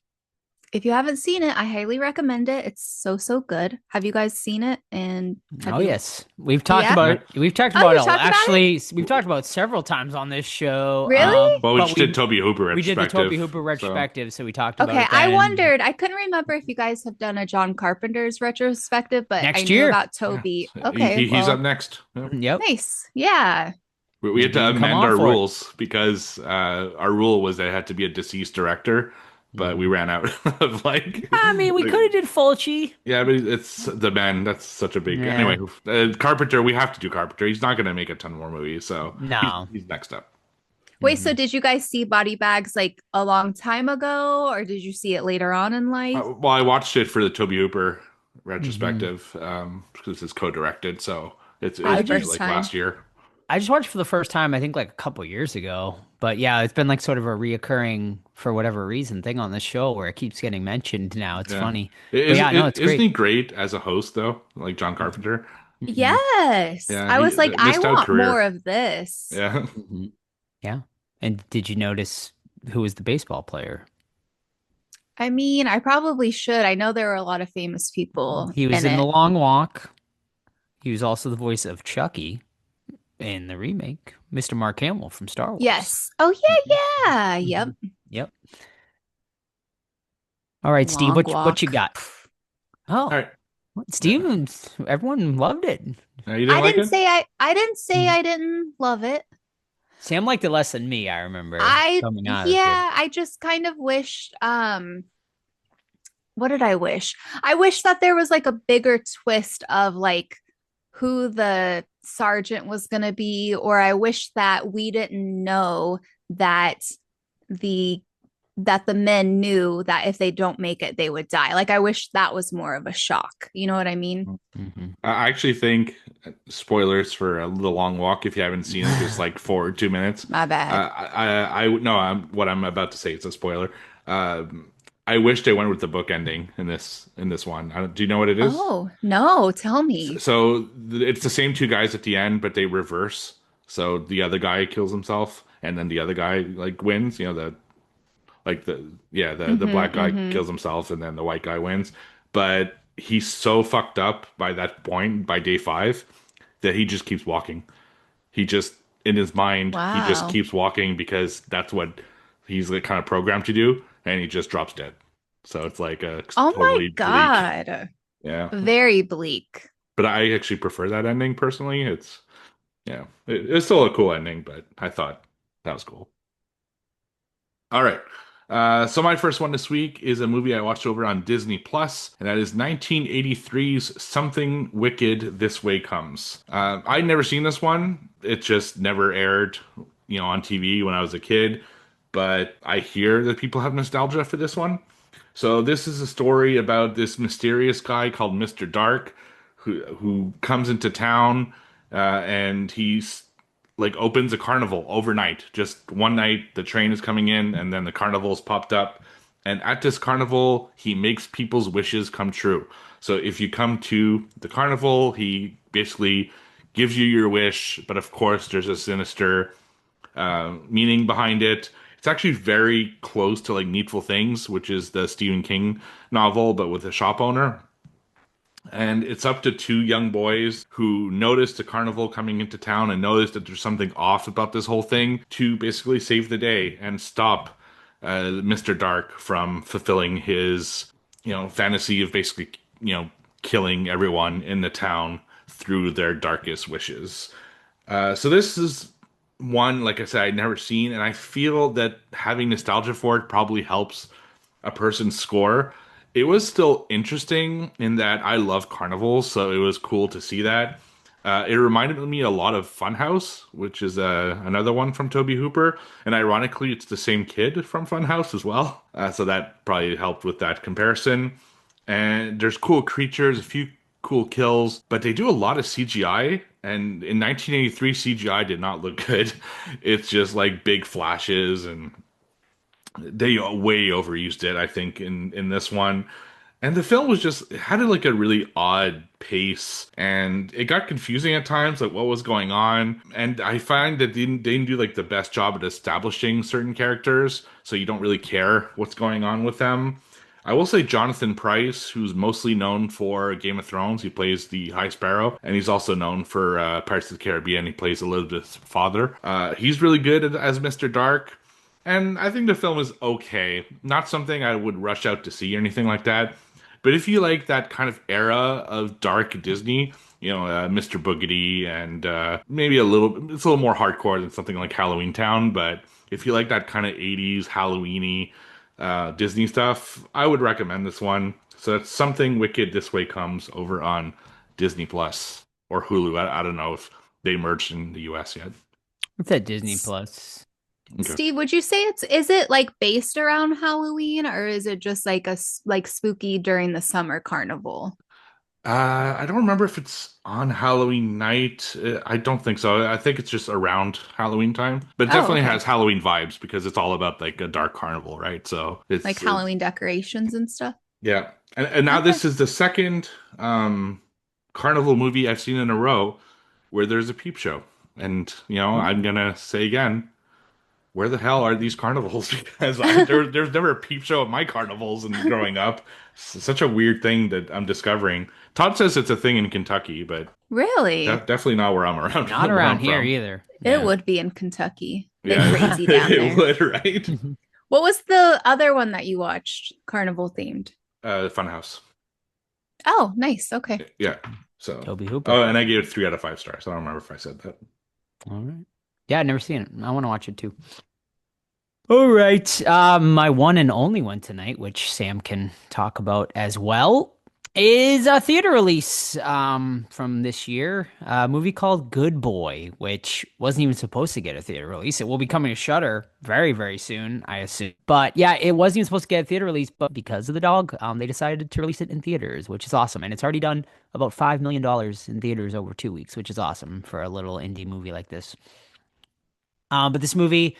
if you haven't seen it, I highly recommend it. It's so, so good. Have you guys seen it? And yes, we've talked about it. We've talked about it. Actually, we've talked about it several times on this show. Really? Well, we just did Toby Hooper retrospective. We did the Toby Hooper retrospective, so we talked about it. Okay, I wondered. I couldn't remember if you guys have done a John Carpenter's retrospective, but next I year knew about Toby. Yeah. Okay, he's up next. Yep. Nice. Yeah. We had to amend our rules because our rule was that it had to be a deceased director. But we ran out of like. I mean, we could have did Fulci. Yeah, but it's the man. That's such a big. Yeah. Anyway, Carpenter. We have to do Carpenter. He's not going to make a ton more movies, so no, he's next up. Wait, so did you guys see Body Bags like a long time ago, or did you see it later on in life? Well, I watched it for the Toby Hooper retrospective because it's co-directed, so it's like last year. I just watched it for the first time, I think like a couple years ago. But yeah, it's been like sort of a reoccurring, for whatever reason, thing on this show where it keeps getting mentioned now. It's funny. It's isn't he great as a host, though? Like John Carpenter? Yes. Yeah, I was like, I want more of this. Yeah. Yeah. And did you notice who was the baseball player? I mean, I probably should. I know there were a lot of famous people. He was in The Long Walk. He was also the voice of Chucky in the remake, Mr. Mark Hamill from Star Wars. Yes. Oh, yeah. Yep. All right, Steve, what you got? Oh, all right. Steve, everyone loved it. You didn't like it? I didn't say I didn't love it. Sam liked it less than me, I remember. I just kind of wished, what did I wish? I wish that there was like a bigger twist of like who the sergeant was going to be, or I wish that we didn't know that the men knew that if they don't make it, they would die. Like, I wish that was more of a shock. You know what I mean? Mm-hmm. I actually think, spoilers for The Long Walk, if you haven't seen it, just like 2 minutes. My bad. What I'm about to say, it's a spoiler. I wish they went with the book ending in this one. Do you know what it is? Oh, no, tell me. So it's the same two guys at the end, but they reverse. So the other guy kills himself, and then the other guy like wins. You know, the black guy kills himself, and then the white guy wins. But he's so fucked up by that point, by day 5, that he just keeps walking. He just, in his mind, he just keeps walking because that's what he's like kind of programmed to do. And he just drops dead. So it's like a totally my God. Bleak. Yeah. Very bleak. But I actually prefer that ending personally. It's still a cool ending, but I thought that was cool. All right. So my first one this week is a movie I watched over on Disney Plus, and that is 1983's Something Wicked This Way Comes. I'd never seen this one. It just never aired, on TV when I was a kid. But I hear that people have nostalgia for this one. So this is a story about this mysterious guy called Mr. Dark, who comes into town, and he's like opens a carnival overnight. Just one night, the train is coming in, and then the carnival's popped up. And at this carnival, he makes people's wishes come true. So if you come to the carnival, he basically gives you your wish, but of course, there's a sinister meaning behind it. It's actually very close to like Needful Things, which is the Stephen King novel, but with a shop owner. And it's up to two young boys who notice the carnival coming into town and notice that there's something off about this whole thing to basically save the day and stop Mr. Dark from fulfilling his, fantasy of basically, killing everyone in the town through their darkest wishes. So this is one, like I said, I'd never seen, and I feel that having nostalgia for it probably helps a person's score. It was still interesting in that I love carnivals, so it was cool to see that. It reminded me a lot of Funhouse, which is another one from Toby Hooper, and ironically, it's the same kid from Funhouse as well. So that probably helped with that comparison. And there's cool creatures, a few cool kills, but they do a lot of CGI. And in 1983, CGI did not look good. It's just like big flashes, and they way overused it, I think, in this one. And the film was just it had like a really odd pace, and it got confusing at times, like what was going on. And I find that they didn't do like the best job at establishing certain characters, so you don't really care what's going on with them. I will say Jonathan Pryce, who's mostly known for Game of Thrones. He plays the High Sparrow, and he's also known for Pirates of the Caribbean. He plays Elizabeth's father. He's really good as Mr. Dark, and I think the film is okay. Not something I would rush out to see or anything like that. But if you like that kind of era of dark Disney, Mr. Boogedy, and maybe it's a little more hardcore than something like Halloween Town. But if you like that kind of 80s Halloweeny Disney stuff, I would recommend this one. So that's Something Wicked This Way Comes over on Disney Plus or Hulu. I don't know if they merged in the US yet. It's at Disney Plus. Okay. Steve, would you say is it like based around Halloween, or is it just like like spooky during the summer carnival? I don't remember if it's on Halloween night. I don't think so. I think it's just around Halloween time, but it Oh, definitely okay. has Halloween vibes because it's all about like a dark carnival, right? So it's Like Halloween decorations and stuff? yeah. And now Okay. this is the second carnival movie I've seen in a row where there's a peep show. And, I'm gonna say again, where the hell are these carnivals? Because there's never a peep show at my carnivals and growing up. It's such a weird thing that I'm discovering. Todd says it's a thing in Kentucky, but Really? definitely not where I'm around. Not where around I'm here from. either. It would be in Kentucky. They're Yeah, crazy down it there. would, right? What was the other one that you watched, carnival themed? Funhouse. Oh, nice. Okay. Yeah. So. Toby Hooper. Oh, and I gave it 3 out of 5 stars. I don't remember if I said that. All right. Yeah, I've never seen it. I want to watch it too. All right. My one and only one tonight, which Sam can talk about as well, is a theater release from this year. A movie called Good Boy, which wasn't even supposed to get a theater release. It will be coming to Shudder very, very soon, I assume. But yeah, it wasn't even supposed to get a theater release, but because of the dog, they decided to release it in theaters, which is awesome. And it's already done about $5 million in theaters over 2 weeks, which is awesome for a little indie movie like this. But this movie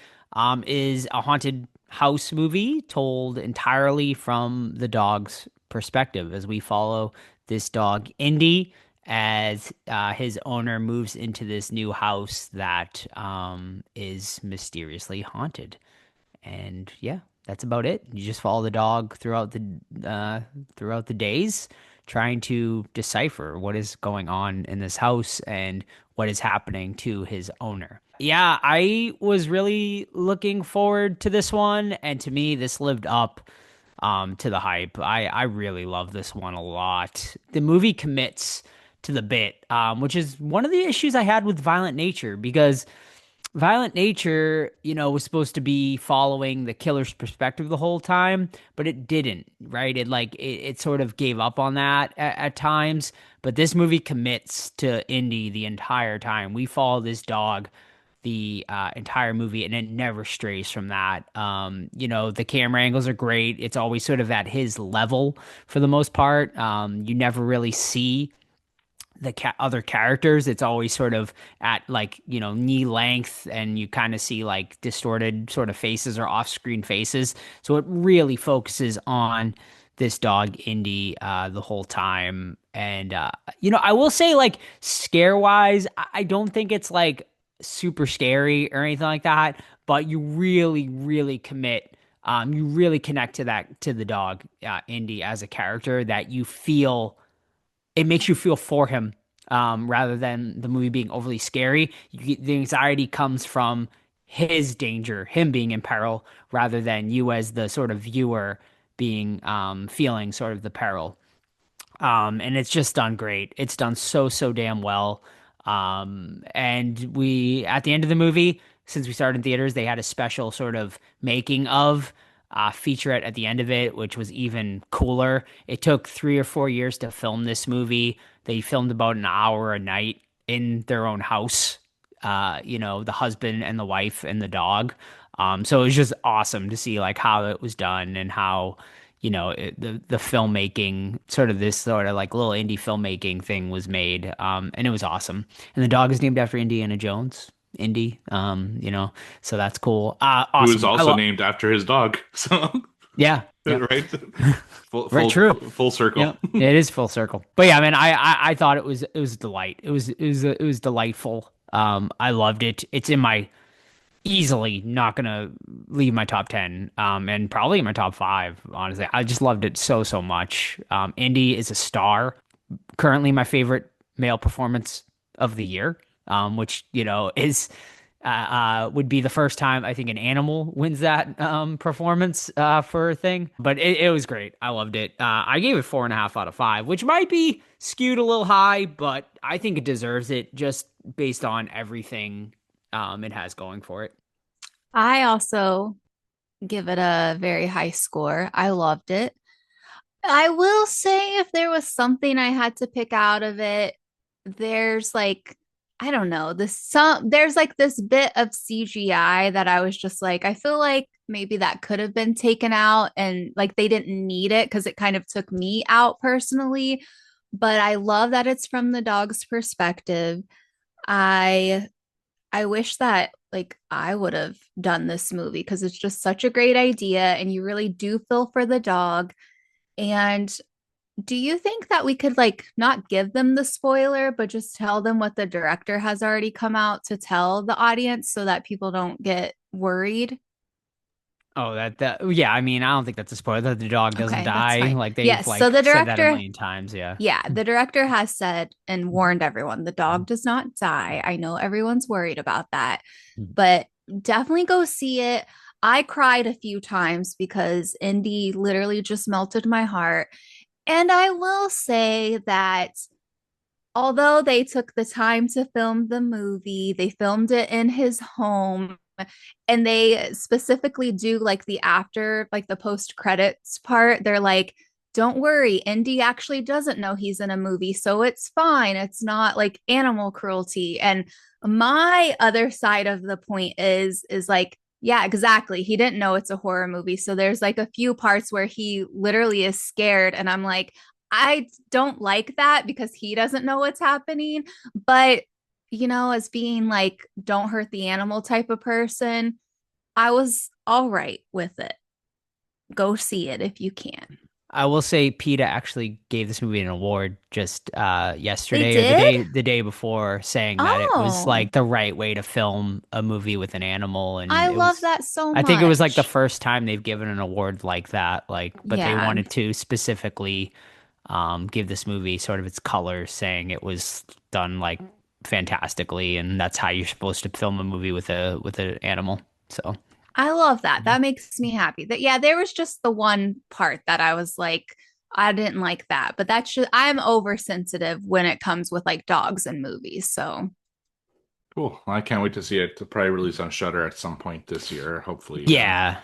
is a haunted house movie told entirely from the dog's perspective as we follow this dog, Indy, as his owner moves into this new house that is mysteriously haunted. And yeah, that's about it. You just follow the dog throughout the days, trying to decipher what is going on in this house and what is happening to his owner. Yeah, I was really looking forward to this one, and to me, this lived up to the hype. I really love this one a lot. The movie commits to the bit, which is one of the issues I had with Violent Nature, because Violent Nature, was supposed to be following the killer's perspective the whole time, but it didn't, right? It sort of gave up on that at times. But this movie commits to Indy the entire time. We follow this dog the entire movie, and it never strays from that. The camera angles are great. It's always sort of at his level for the most part. You never really see other characters. It's always sort of at like, knee length, and you kind of see like distorted sort of faces or off-screen faces. So it really focuses on this dog Indy the whole time. And I will say, like, scare wise, I don't think it's like super scary or anything like that, but you really, really commit. You really connect to the dog, Indy, as a character, that you feel it makes you feel for him, rather than the movie being overly scary. The anxiety comes from his danger, him being in peril, rather than you as the sort of viewer being feeling sort of the peril. And it's just done great. It's done so damn well. And we at the end of the movie, since we started in theaters, they had a special sort of making of featurette at the end of it, which was even cooler. It took 3 or 4 years to film this movie. They filmed about an hour a night in their own house. The husband and the wife and the dog. So it was just awesome to see like how it was done, and how the filmmaking, sort of this sort of like little indie filmmaking thing was made. And it was awesome. And the dog is named after Indiana Jones. Indy, so that's cool. Awesome. Who is also named after his dog. So yeah. Right. Right. True. Full circle. Yeah, it is full circle. But yeah, man, I thought it was a delight. It was delightful. I loved it. It's in my easily not gonna leave my top 10, and probably in my top 5. Honestly, I just loved it so much. Indy is a star. Currently, my favorite male performance of the year. Which is would be the first time I think an animal wins that performance for a thing. But it was great. I loved it. I gave it 4.5 out of 5, which might be skewed a little high, but I think it deserves it just based on everything it has going for it. I also give it a very high score. I loved it. I will say, if there was something I had to pick out of it, there's like, I don't know, there's like this bit of CGI that I was just like, I feel like maybe that could have been taken out, and like they didn't need it because it kind of took me out personally. But I love that it's from the dog's perspective. I wish that like I would have done this movie, because it's just such a great idea, and you really do feel for the dog. And do you think that we could like not give them the spoiler, but just tell them what the director has already come out to tell the audience, so that people don't get worried? Oh, yeah. I mean, I don't think that's a spoiler that the dog doesn't Okay, that's die. fine. Like they've Yes, like so the said that a director, million times. Yeah. yeah, the director has said and warned everyone the dog does not die. I know everyone's worried about that, Mhm. but definitely go see it. I cried a few times because Indy literally just melted my heart. And I will say that although they took the time to film the movie, they filmed it in his home, and they specifically do like the after, like the post credits part. They're like, don't worry, Indy actually doesn't know he's in a movie, so it's fine. It's not like animal cruelty. And my other side of the point is like, yeah, exactly. He didn't know it's a horror movie. So there's like a few parts where he literally is scared. And I'm like, I don't like that because he doesn't know what's happening. But, as being like, don't hurt the animal type of person, I was all right with it. Go see it if you can. I will say PETA actually gave this movie an award just yesterday, They or did? the day before, saying that it was Oh, like the right way to film a movie with an animal. And I it love was, that so I think it was like the much. first time they've given an award like that. Like, but they Yeah. wanted to specifically give this movie sort of its colors, saying it was done like fantastically, and that's how you're supposed to film a movie with an animal. So I love that. That makes me happy. That yeah, there was just the one part that I was like, I didn't like that. But that's just I'm oversensitive when it comes with like dogs and movies. So Cool. I can't wait to see it. To probably release on Shudder at some point this year, hopefully. yeah.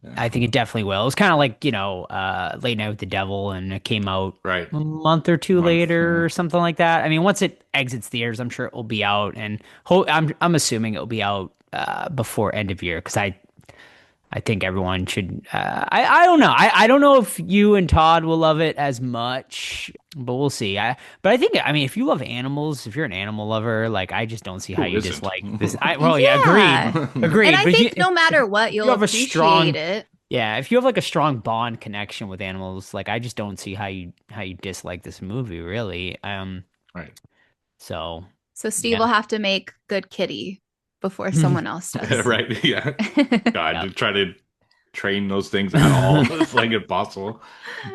Yeah. I think it definitely will. It was kind of like, Late Night with the Devil, and it came out Right. a month or two later Yeah. or something like that. I mean, once it exits theaters, I'm sure it will be out, and I'm assuming it will be out before end of year, because I think everyone should. I don't know. I don't know if you and Todd will love it as much. But we'll see. But I think, I mean, if you love animals, if you're an animal lover, like I just don't see how Who you isn't? dislike this. Well, yeah, agreed, Yeah. And agreed. I But think if no matter what, if you you'll have a appreciate strong, it. yeah, if you have like a strong bond connection with animals, like I just don't see how you dislike this movie, really. Right. So So Steve yeah, will have to make good kitty before someone else does. Right. Yeah. God, yeah. to try to train those things at all. It's like impossible.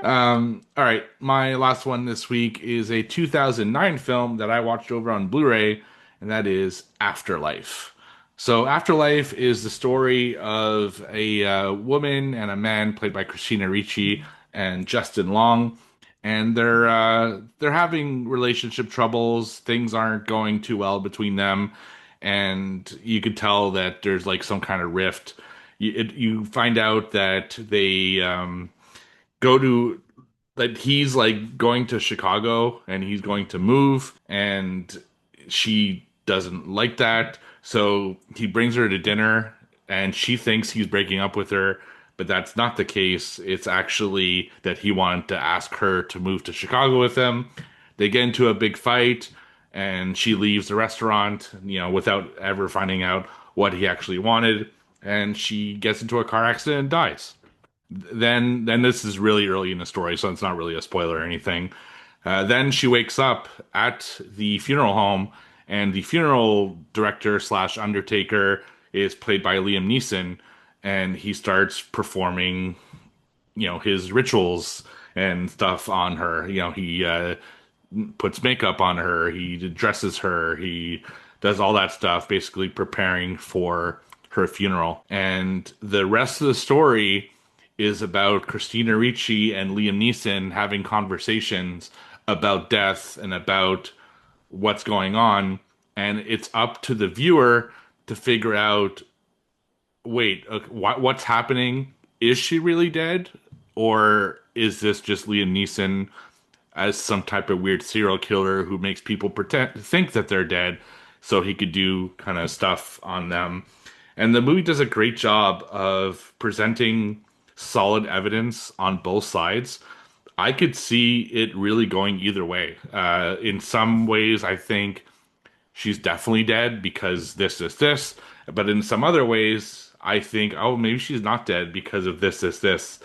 All right. My last one this week is a 2009 film that I watched over on Blu-ray, and that is Afterlife. So Afterlife is the story of a woman and a man played by Christina Ricci and Justin Long, and they're having relationship troubles. Things aren't going too well between them, and you could tell that there's like some kind of rift. You find out that they go to that he's like going to Chicago and he's going to move, and she doesn't like that. So he brings her to dinner and she thinks he's breaking up with her, but that's not the case. It's actually that he wanted to ask her to move to Chicago with him. They get into a big fight and she leaves the restaurant, without ever finding out what he actually wanted, and she gets into a car accident and dies. Then this is really early in the story, so it's not really a spoiler or anything. Then she wakes up at the funeral home, and the funeral director slash undertaker is played by Liam Neeson, and he starts performing, his rituals and stuff on her. He puts makeup on her, he dresses her, he does all that stuff, basically preparing for her funeral. And the rest of the story is about Christina Ricci and Liam Neeson having conversations about death and about what's going on. And it's up to the viewer to figure out, wait, what's happening? Is she really dead? Or is this just Liam Neeson as some type of weird serial killer who makes people think that they're dead so he could do kind of stuff on them? And the movie does a great job of presenting solid evidence on both sides. I could see it really going either way. In some ways, I think she's definitely dead because this. But in some other ways, I think, oh, maybe she's not dead because of this.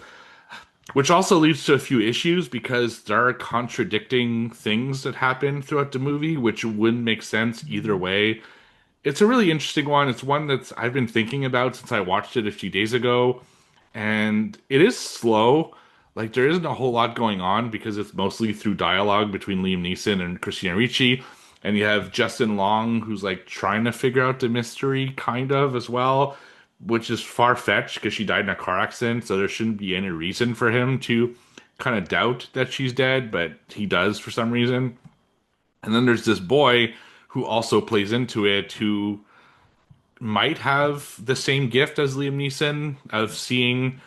Which also leads to a few issues because there are contradicting things that happen throughout the movie, which wouldn't make sense either way. It's a really interesting one. It's one that I've been thinking about since I watched it a few days ago. And it is slow. Like, there isn't a whole lot going on because it's mostly through dialogue between Liam Neeson and Christina Ricci. And you have Justin Long, who's like trying to figure out the mystery, kind of, as well, which is far fetched because she died in a car accident. So there shouldn't be any reason for him to kind of doubt that she's dead, but he does for some reason. And then there's this boy who also plays into it who might have the same gift as Liam Neeson of seeing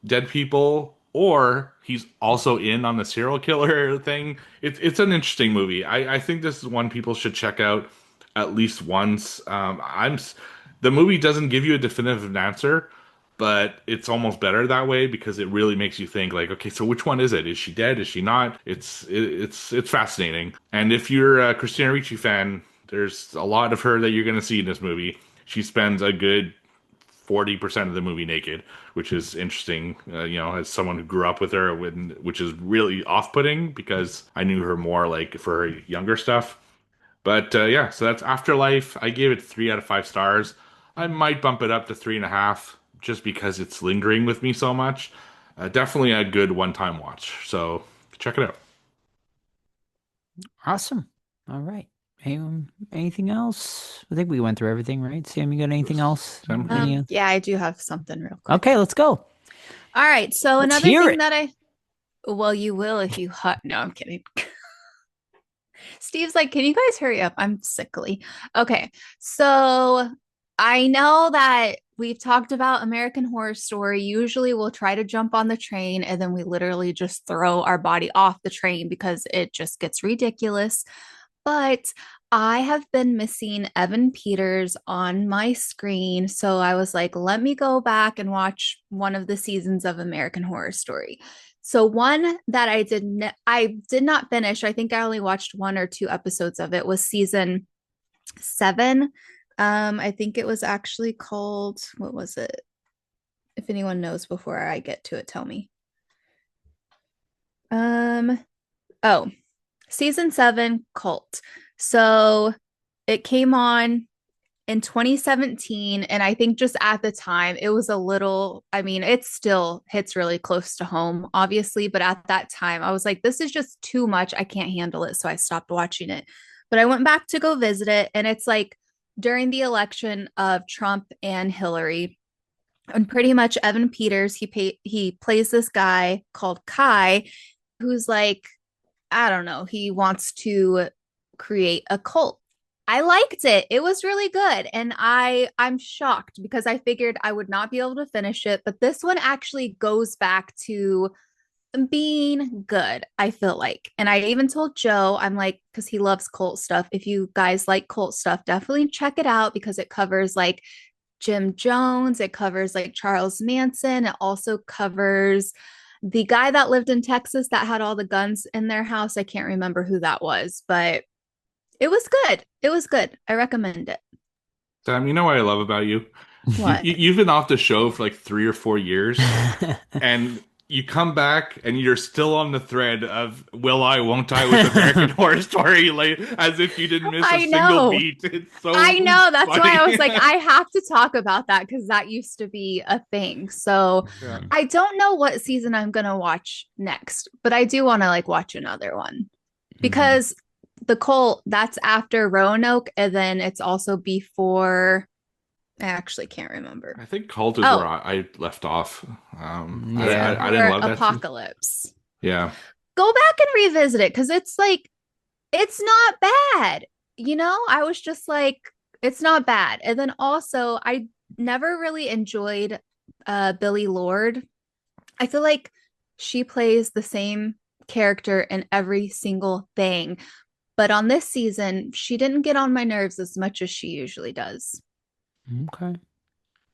dead people, or he's also in on the serial killer thing. It's an interesting movie. I think this is one people should check out at least once. The movie doesn't give you a definitive answer, but it's almost better that way because it really makes you think like, okay, so which one is it? Is she dead? Is she not? It's fascinating. And if you're a Christina Ricci fan, there's a lot of her that you're going to see in this movie. She spends a good 40% of the movie naked, which is interesting, as someone who grew up with her, which is really off-putting because I knew her more like for her younger stuff. But yeah, so that's Afterlife. I gave it 3 out of 5 stars. I might bump it up to 3.5 just because it's lingering with me so much. Definitely a good one-time watch. So check it out. Awesome. All right. Anything else? I think we went through everything, right? Sam, you got anything else? Sam? Yeah, I do have something real quick. Okay, let's go. All right. So Let's another hear thing it. that well, you will if you no, I'm kidding. Steve's like, can you guys hurry up? I'm sickly. Okay. So I know that we've talked about American Horror Story. Usually we'll try to jump on the train and then we literally just throw our body off the train because it just gets ridiculous. But I have been missing Evan Peters on my screen. So I was like, let me go back and watch one of the seasons of American Horror Story. So one that I did not finish. I think I only watched 1 or 2 episodes of it. Was season 7. I think it was actually called, what was it? If anyone knows before I get to it, tell me. Oh, season 7, Cult. So it came on in 2017, and I think just at the time it was a little, I mean, it still hits really close to home, obviously, but at that time I was like, this is just too much. I can't handle it. So I stopped watching it. But I went back to go visit it, and it's like during the election of Trump and Hillary. And pretty much Evan Peters, he plays this guy called Kai, who's like, I don't know, he wants to create a cult. I liked it. It was really good. And I'm shocked because I figured I would not be able to finish it, but this one actually goes back to being good, I feel like. And I even told Joe, I'm like, because he loves cult stuff. If you guys like cult stuff, definitely check it out because it covers like Jim Jones, it covers like Charles Manson, it also covers the guy that lived in Texas that had all the guns in their house. I can't remember who that was, but it was good. It was good. I recommend it. Sam, you know what I love about you? What? You've been off the show for like 3 or 4 years, and you come back and you're still on the thread of will I, won't I with American Horror Story, like as if you didn't miss a single beat. It's so I know. That's funny. why I was like, I have to talk about that because that used to be a thing. So Yeah. I don't know what season I'm gonna watch next, but I do want to like watch another one because the cult, that's after Roanoke, and then it's also before. I actually can't remember. I think Cult is where I left off. I didn't love that. Apocalypse. Yeah. Go back and revisit it because it's like, it's not bad. You know, I was just like, it's not bad. And then also, I never really enjoyed Billie Lourd. I feel like she plays the same character in every single thing. But on this season, she didn't get on my nerves as much as she usually does. Okay.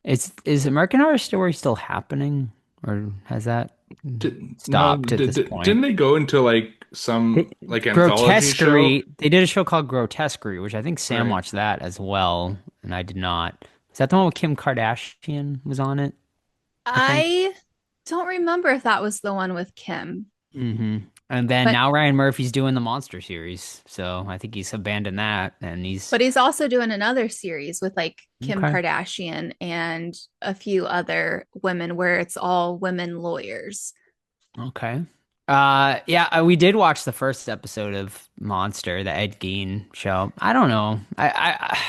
Is American Horror Story still happening, or has that stopped at this point? Didn't they go into like some like anthology show? Grotesquerie. They did a show called Grotesquerie, which I think Sam Right. watched that as well, and I did not. Is that the one with Kim Kardashian was on it? I don't remember if that was the one with Kim. Mm-hmm. And then But- now Ryan Murphy's doing the Monster series, so I think he's abandoned that, and But he's also doing another series with like Kim Okay. Kardashian and a few other women where it's all women lawyers. okay. We did watch the first episode of Monster, the Ed Gein show. I don't know. I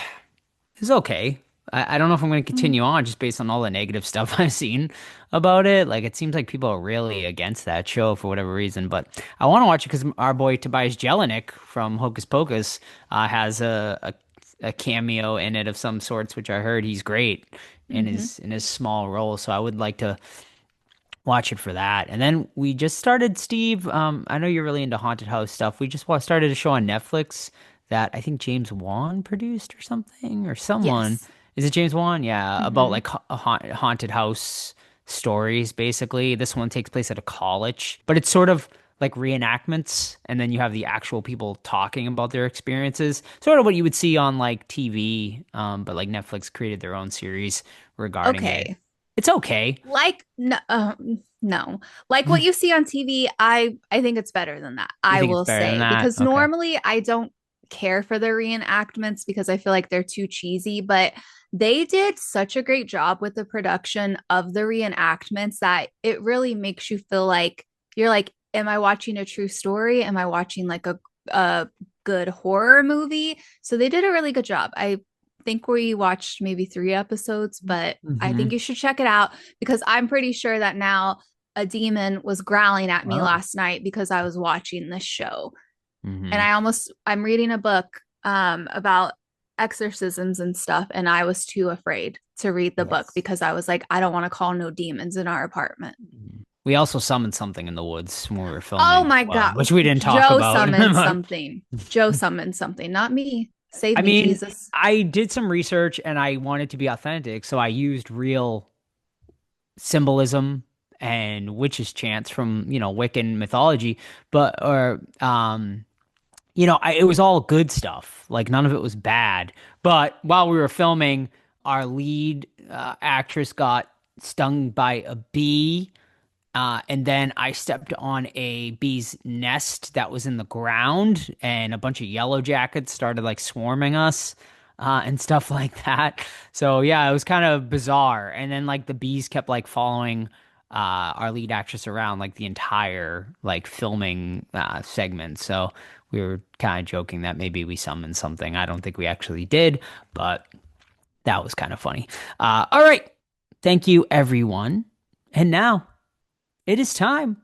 it's okay. I don't know if I'm going to continue on just based on all the negative stuff I've seen about it. Like, it seems like people are really against that show for whatever reason. But I want to watch it because our boy Tobias Jelinek from Hocus Pocus has a cameo in it of some sorts, which I heard he's great in his small role. So I would like to watch it for that. And then we just started, Steve. I know you're really into haunted house stuff. We just started a show on Netflix that I think James Wan produced or something, or someone. Yes. Is it James Wan? Yeah, about like haunted house stories, basically. This one takes place at a college, but it's sort of like reenactments, and then you have the actual people talking about their experiences. Sort of what you would see on like TV, but like Netflix created their own series regarding it. Okay. It's okay. Like no. Like what you see on TV, I think it's better than that. I think it's will better say than that? because Okay. normally I don't care for the reenactments because I feel like they're too cheesy, but they did such a great job with the production of the reenactments that it really makes you feel like you're like, am I watching a true story? Am I watching like a good horror movie? So they did a really good job. I think we watched maybe 3 episodes, but I think you should check it out because I'm pretty sure that now a demon was growling at me Wow. last night because I was watching this show. Mhm. And I'm reading a book about exorcisms and stuff, and I was too afraid to read the book Yes. because I was like, I don't want to call no demons in our apartment. We also summoned something in the woods when we were filming. Oh my as well, God. which we didn't talk Joe about. summoned something. Joe summoned something, not me. Save I me, mean, Jesus. I did some research and I wanted to be authentic, so I used real symbolism and witch's chants from, Wiccan mythology, but it was all good stuff. Like none of it was bad. But while we were filming, our lead actress got stung by a bee. And then I stepped on a bee's nest that was in the ground, and a bunch of yellow jackets started like swarming us, and stuff like that. So yeah, it was kind of bizarre. And then like the bees kept like following our lead actress around like the entire like filming segment. So we were kind of joking that maybe we summoned something. I don't think we actually did, but that was kind of funny. All right. Thank you, everyone. And now it is time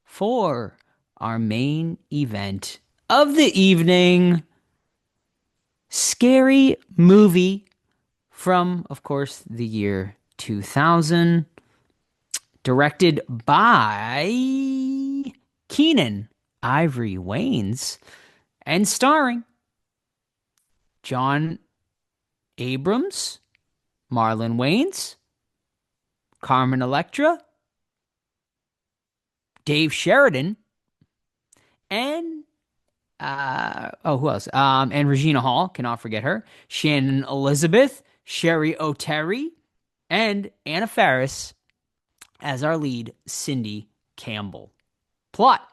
for our main event of the evening. Scary movie from, of course, the year 2000. Directed by Keenan Ivory Wayans and starring John Abrams, Marlon Wayans, Carmen Electra, Dave Sheridan, and who else? And Regina Hall, cannot forget her. Shannon Elizabeth, Sherry O'Terry, and Anna Faris as our lead, Cindy Campbell. Plot.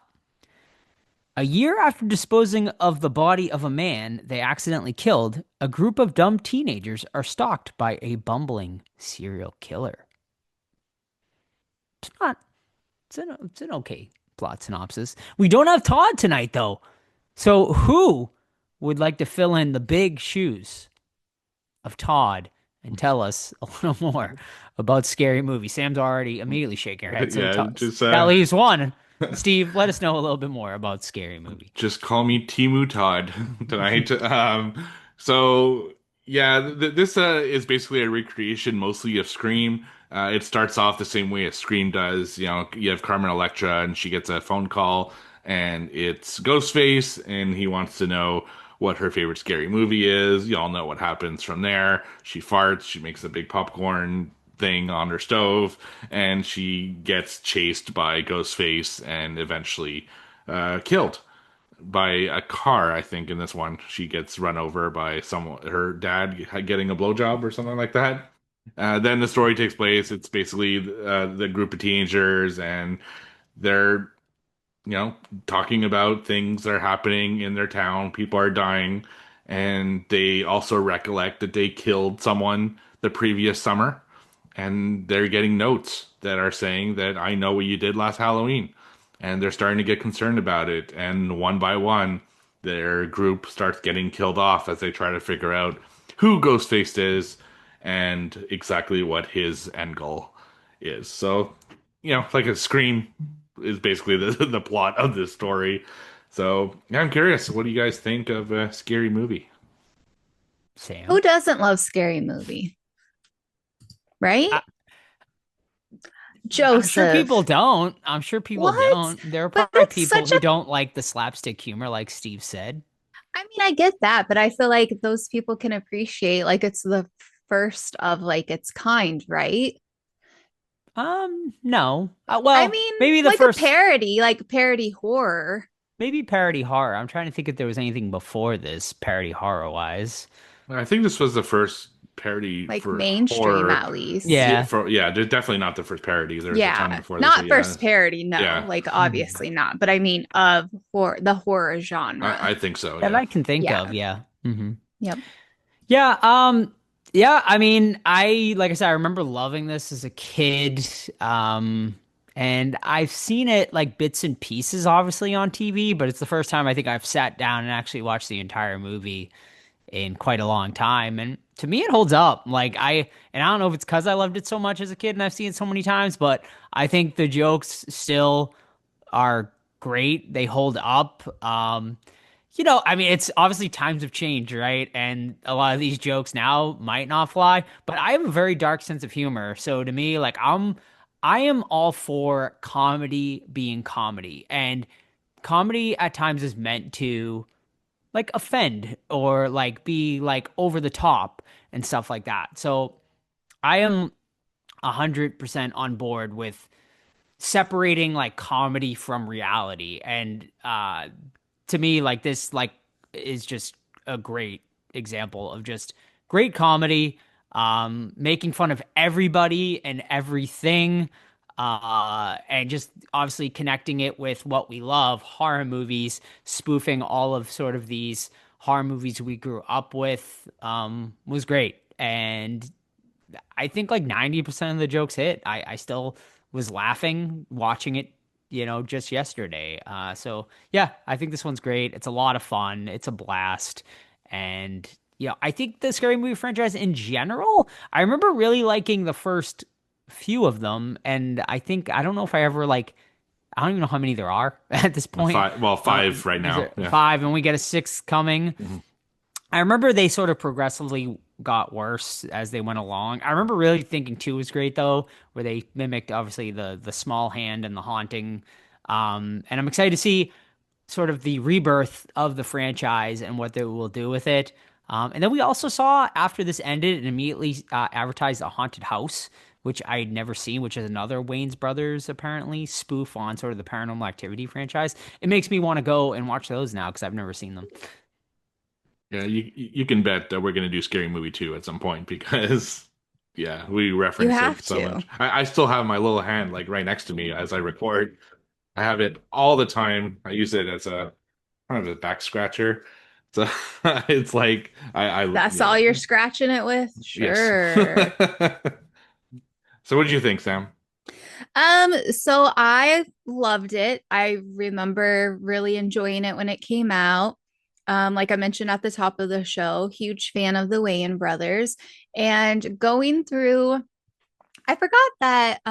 A year after disposing of the body of a man they accidentally killed, a group of dumb teenagers are stalked by a bumbling serial killer. It's an okay plot synopsis. We don't have Todd tonight, though. So who would like to fill in the big shoes of Todd and tell us a little more about Scary Movie? Sam's already immediately shaking her head. So that leaves one. Steve, let us know a little bit more about Scary Movie. Just call me Timu Todd tonight. So yeah, this is basically a recreation mostly of Scream. It starts off the same way as Scream does. You have Carmen Electra, and she gets a phone call, and it's Ghostface, and he wants to know what her favorite scary movie is. You all know what happens from there. She farts, she makes a big popcorn thing on her stove, and she gets chased by Ghostface and eventually killed by a car. I think in this one she gets run over by someone, her dad getting a blowjob or something like that. Then the story takes place. It's basically the group of teenagers, and they're talking about things that are happening in their town. People are dying, and they also recollect that they killed someone the previous summer, and they're getting notes that are saying that I know what you did last Halloween, and they're starting to get concerned about it. And one by one, their group starts getting killed off as they try to figure out who Ghostface is and exactly what his end goal is. So, like a Scream is basically the plot of this story. So, yeah, I'm curious. What do you guys think of a Scary Movie? Sam? Who doesn't love Scary Movie? Right? Joseph. I'm sure people don't. I'm sure people don't. There are probably people who don't like the slapstick humor, like Steve said. I mean, I get that, but I feel like those people can appreciate, like, it's the first of like its kind, right? No. Well, I mean, maybe the like first a parody, like parody horror. Maybe parody horror. I'm trying to think if there was anything before this parody horror wise. I think this was the first parody, like for mainstream horror. at least. Yeah. There's definitely not the first parody. There's a ton before this. Not first parody, no. Yeah. Like obviously not. But I mean of the horror genre. I think so. That Yeah. I can think of, yeah. Mm-hmm. Yep. Yeah, yeah, I mean, like I said, I remember loving this as a kid. And I've seen it like bits and pieces, obviously, on TV, but it's the first time I think I've sat down and actually watched the entire movie in quite a long time. And to me, it holds up. I don't know if it's because I loved it so much as a kid and I've seen it so many times, but I think the jokes still are great. They hold up. I mean, it's obviously times have changed, right? And a lot of these jokes now might not fly, but I have a very dark sense of humor. So to me, like I am all for comedy being comedy, and comedy at times is meant to like offend or like be like over the top and stuff like that. So I am 100% on board with separating like comedy from reality. And to me, like this like is just a great example of just great comedy, making fun of everybody and everything, and just obviously connecting it with what we love, horror movies, spoofing all of sort of these horror movies we grew up with, was great. And I think like 90% of the jokes hit. I still was laughing watching it, just yesterday. So yeah, I think this one's great. It's a lot of fun. It's a blast. And I think the Scary Movie franchise in general, I remember really liking the first few of them. And I don't know if I ever like, I don't even know how many there are at this point. Five right now. Yeah. Five, and we get a sixth coming. Mm-hmm. I remember they sort of progressively got worse as they went along. I remember really thinking two was great though, where they mimicked obviously the small hand and the haunting. And I'm excited to see sort of the rebirth of the franchise and what they will do with it. And then we also saw after this ended and immediately advertised a haunted house, which I'd never seen, which is another Wayans Brothers apparently spoof on sort of the Paranormal Activity franchise. It makes me want to go and watch those now because I've never seen them. Yeah, you can bet that we're going to do Scary Movie 2 at some point because, yeah, we reference it so much. I still have my little hand like right next to me as I record. I have it all the time. I use it as a kind of a back scratcher. So it's like That's all you're scratching it with? Sure. Yes. So what did you think, Sam? So I loved it. I remember really enjoying it when it came out. Like I mentioned at the top of the show, huge fan of the Wayans brothers. And going through, I forgot that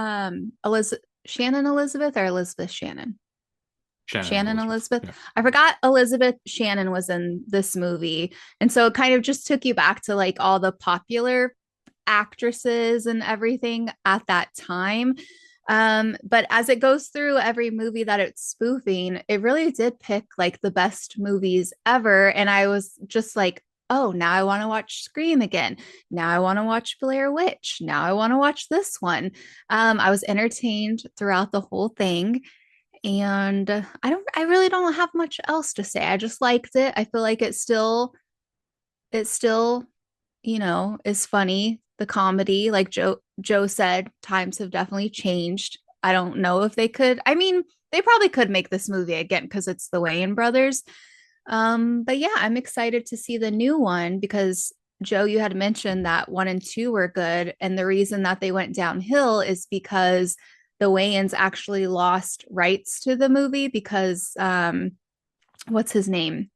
Shannon Elizabeth or Elizabeth Shannon? Shannon Elizabeth. Yeah. I forgot Elizabeth Shannon was in this movie. And so it kind of just took you back to like all the popular actresses and everything at that time. But as it goes through every movie that it's spoofing, it really did pick like the best movies ever. And I was just like, oh, now I want to watch Scream again. Now I want to watch Blair Witch. Now I want to watch this one. I was entertained throughout the whole thing. And I really don't have much else to say. I just liked it. I feel like it's still, is funny. The comedy, like Joe said, times have definitely changed. I don't know if they could. I mean, they probably could make this movie again because it's the Wayans brothers. But yeah, I'm excited to see the new one because Joe, you had mentioned that 1 and 2 were good, and the reason that they went downhill is because the Wayans actually lost rights to the movie because what's his name?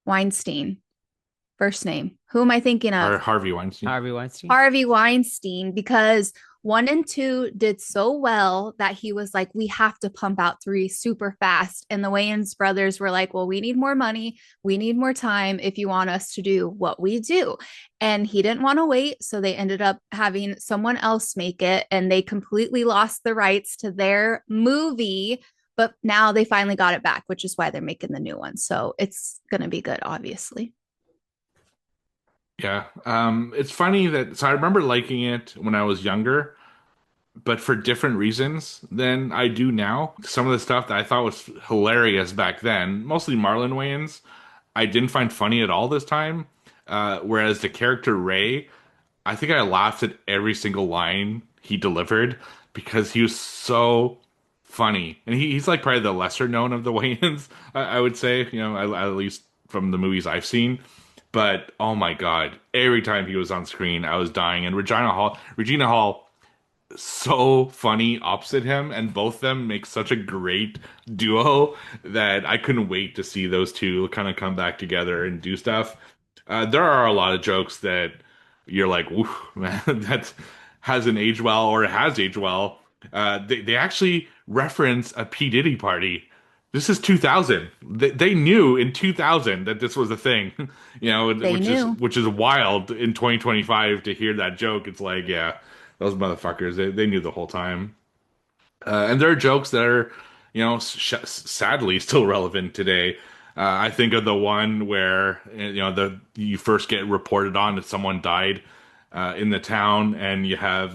Weinstein. First name. Who am I thinking of? Harvey Weinstein. Harvey Weinstein, because 1 and 2 did so well that he was like, we have to pump out 3 super fast. And the Wayans brothers were like, well, we need more money. We need more time if you want us to do what we do. And he didn't want to wait. So they ended up having someone else make it. And they completely lost the rights to their movie. But now they finally got it back, which is why they're making the new one. So it's going to be good, obviously. Yeah. It's funny so I remember liking it when I was younger, but for different reasons than I do now. Some of the stuff that I thought was hilarious back then, mostly Marlon Wayans, I didn't find funny at all this time. Whereas the character Ray, I think I laughed at every single line he delivered because he was so funny. And he's like probably the lesser known of the Wayans, I would say, at least from the movies I've seen. But oh my God, every time he was on screen, I was dying. And Regina Hall, so funny opposite him, and both of them make such a great duo that I couldn't wait to see those two kind of come back together and do stuff. There are a lot of jokes that you're like, "Woof, man, that hasn't aged well," or it has aged well. They actually reference a P. Diddy party. This is 2000. They knew in 2000 that this was a thing, which is wild in 2025 to hear that joke. It's like, yeah, those motherfuckers, they knew the whole time. And there are jokes that are, sadly still relevant today. I think of the one where, you first get reported on that someone died in the town, and you have,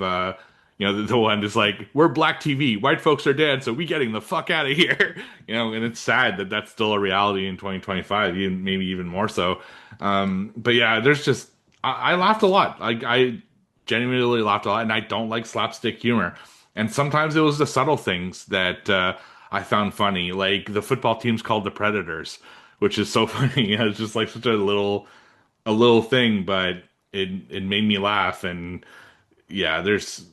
You know, the one is like, we're black TV, white folks are dead, so we getting the fuck out of here. You know, and it's sad that that's still a reality in 2025, even, maybe even more so. But yeah, there's just, I laughed a lot. Like, I genuinely laughed a lot, and I don't like slapstick humor. And sometimes it was the subtle things that I found funny, like the football team's called the Predators, which is so funny. It's just like such a little thing, but it made me laugh. And yeah, there's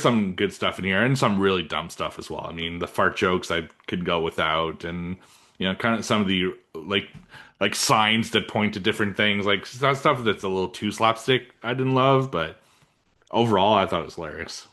some good stuff in here and some really dumb stuff as well. I mean, the fart jokes I could go without, and you know, kind of some of the like signs that point to different things, like stuff that's a little too slapstick. I didn't love, but overall, I thought it was hilarious.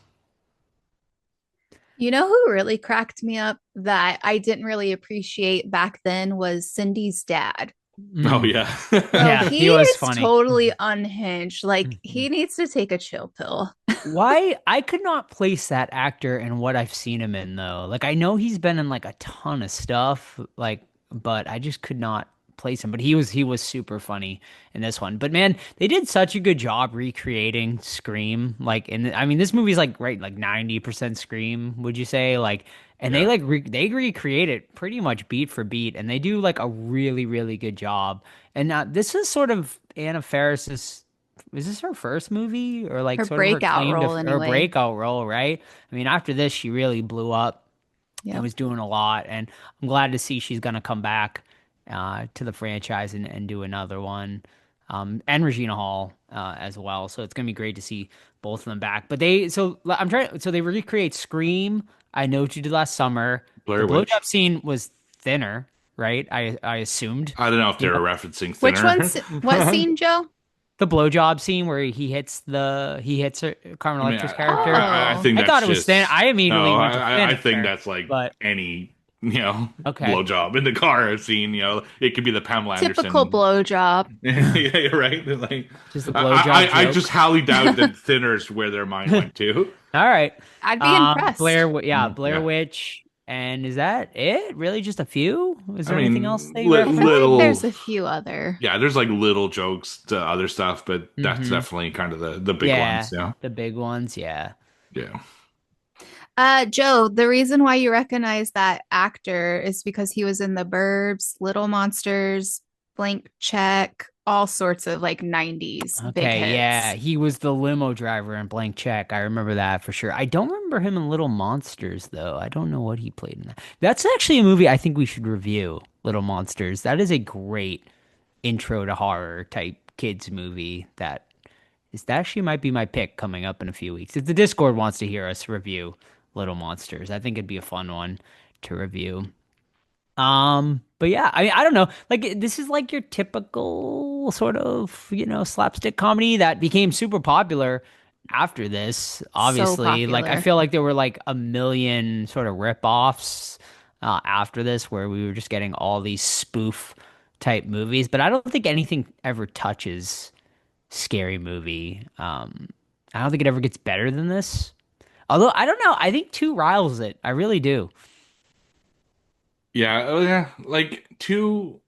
You know who really cracked me up that I didn't really appreciate back then was Cindy's dad. Oh Mm. yeah, Yeah, He he was is funny. totally unhinged. Like Mhm. he needs to take a chill pill. Why I could not place that actor in what I've seen him in though. Like I know he's been in like a ton of stuff, like, but I just could not place him. But he was super funny in this one. But man, they did such a good job recreating Scream. Like, I mean, this movie's like right like 90% Scream. Would you say like? And they yeah. like they recreate it pretty much beat for beat, and they do like a really really good job. And this is sort of Anna Faris's, was this her first movie or like Her sort of her breakout claim to role, her anyway. breakout role, right? I mean, after this, she really blew up and Yeah. was doing a lot, and I'm glad to see she's gonna come back to the franchise and do another one, and Regina Hall as well. So it's gonna be great to see both of them back. But so they recreate Scream. I Know What You Did Last Summer. The Blair Witch. blowjob scene was thinner, right? I assumed. I don't know if You they're know, referencing Which Thinner. one's what scene, Joe? the blowjob scene where he hits Carmen I mean, Electra's I, character. I think I that's thought it was just, thin. I immediately no, went to I think thinner, that's like but any, you know, okay. blowjob in the car scene. You know, it could be the Pamela Typical Anderson. blowjob. Yeah, you're right. Like, Just the blowjob I joke. just highly doubt that Thinner's where their mind went to. All right. I'd be impressed. Blair Yeah. Witch. And is that it? Really just a few? Is I there mean, anything else they li- I referenced? feel little- like there's a few other. Yeah, there's like little jokes to other stuff, but that's Mhm. definitely kind of the big Yeah. ones. Yeah, The big ones, yeah. yeah. Joe, the reason why you recognize that actor is because he was in The Burbs, Little Monsters, Blank Check, all sorts of like 90s big Okay, hits. yeah. He was the limo driver in Blank Check. I remember that for sure. I don't remember him in Little Monsters, though. I don't know what he played in that. That's actually a movie I think we should review, Little Monsters. That is a great intro to horror type kids movie that actually might be my pick coming up in a few weeks. If the Discord wants to hear us review Little Monsters, I think it'd be a fun one to review. But yeah, I mean, I don't know. Like, this is like your typical sort of, slapstick comedy that became super popular after this. Obviously, like, I popular. feel like there were like a million sort of rip-offs after this where we were just getting all these spoof type movies, but I don't think anything ever touches Scary Movie. I don't think it ever gets better than this. Although, I don't know. I think 2 rivals it. I really do. Yeah, oh yeah. Like 2,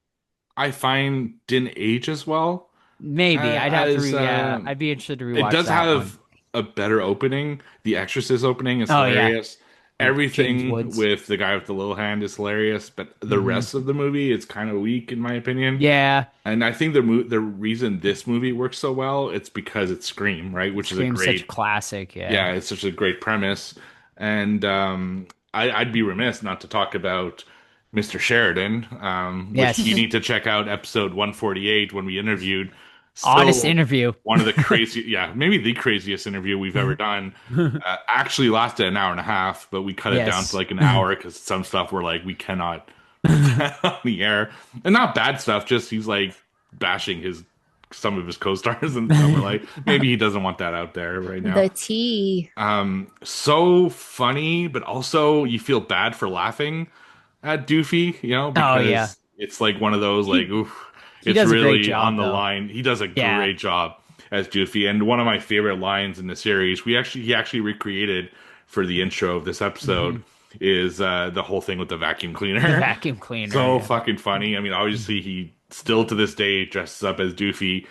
I find didn't age as well. Maybe I'd have to. As, Yeah, I'd be interested to rewatch It does that have one. a better opening. The Exorcist opening is Oh, yeah. hilarious. James Everything Woods. with the guy with the little hand is hilarious, but the Mhm. rest of the movie is kind of weak in my opinion. Yeah, And I think the reason this movie works so well, it's because it's Scream, right? Which is a Scream's great, such a classic. yeah, Yeah. it's such a great premise. And I'd be remiss not to talk about Mr. Sheridan, Yes. which you need to check out episode 148 when we interviewed. Honest Still interview. one of the crazy, yeah, maybe the craziest interview we've ever done. Actually lasted an hour and a half, but we cut it down Yes. to like an hour because some stuff we're like, we cannot put that on the air. And not bad stuff, just he's like bashing some of his co-stars, and we're like, maybe he doesn't want that out there right now. The tea. So funny, but also you feel bad for laughing at Doofy, because yeah. it's like one of those like, oof, he it's does a great really job, on the though. line. He does a Yeah. great job as Doofy, and one of my favorite lines in the series, he actually recreated for the intro of this episode, is the whole thing with the vacuum cleaner. The vacuum cleaner. So yeah. fucking funny. I mean, obviously he still to this day dresses up as Doofy.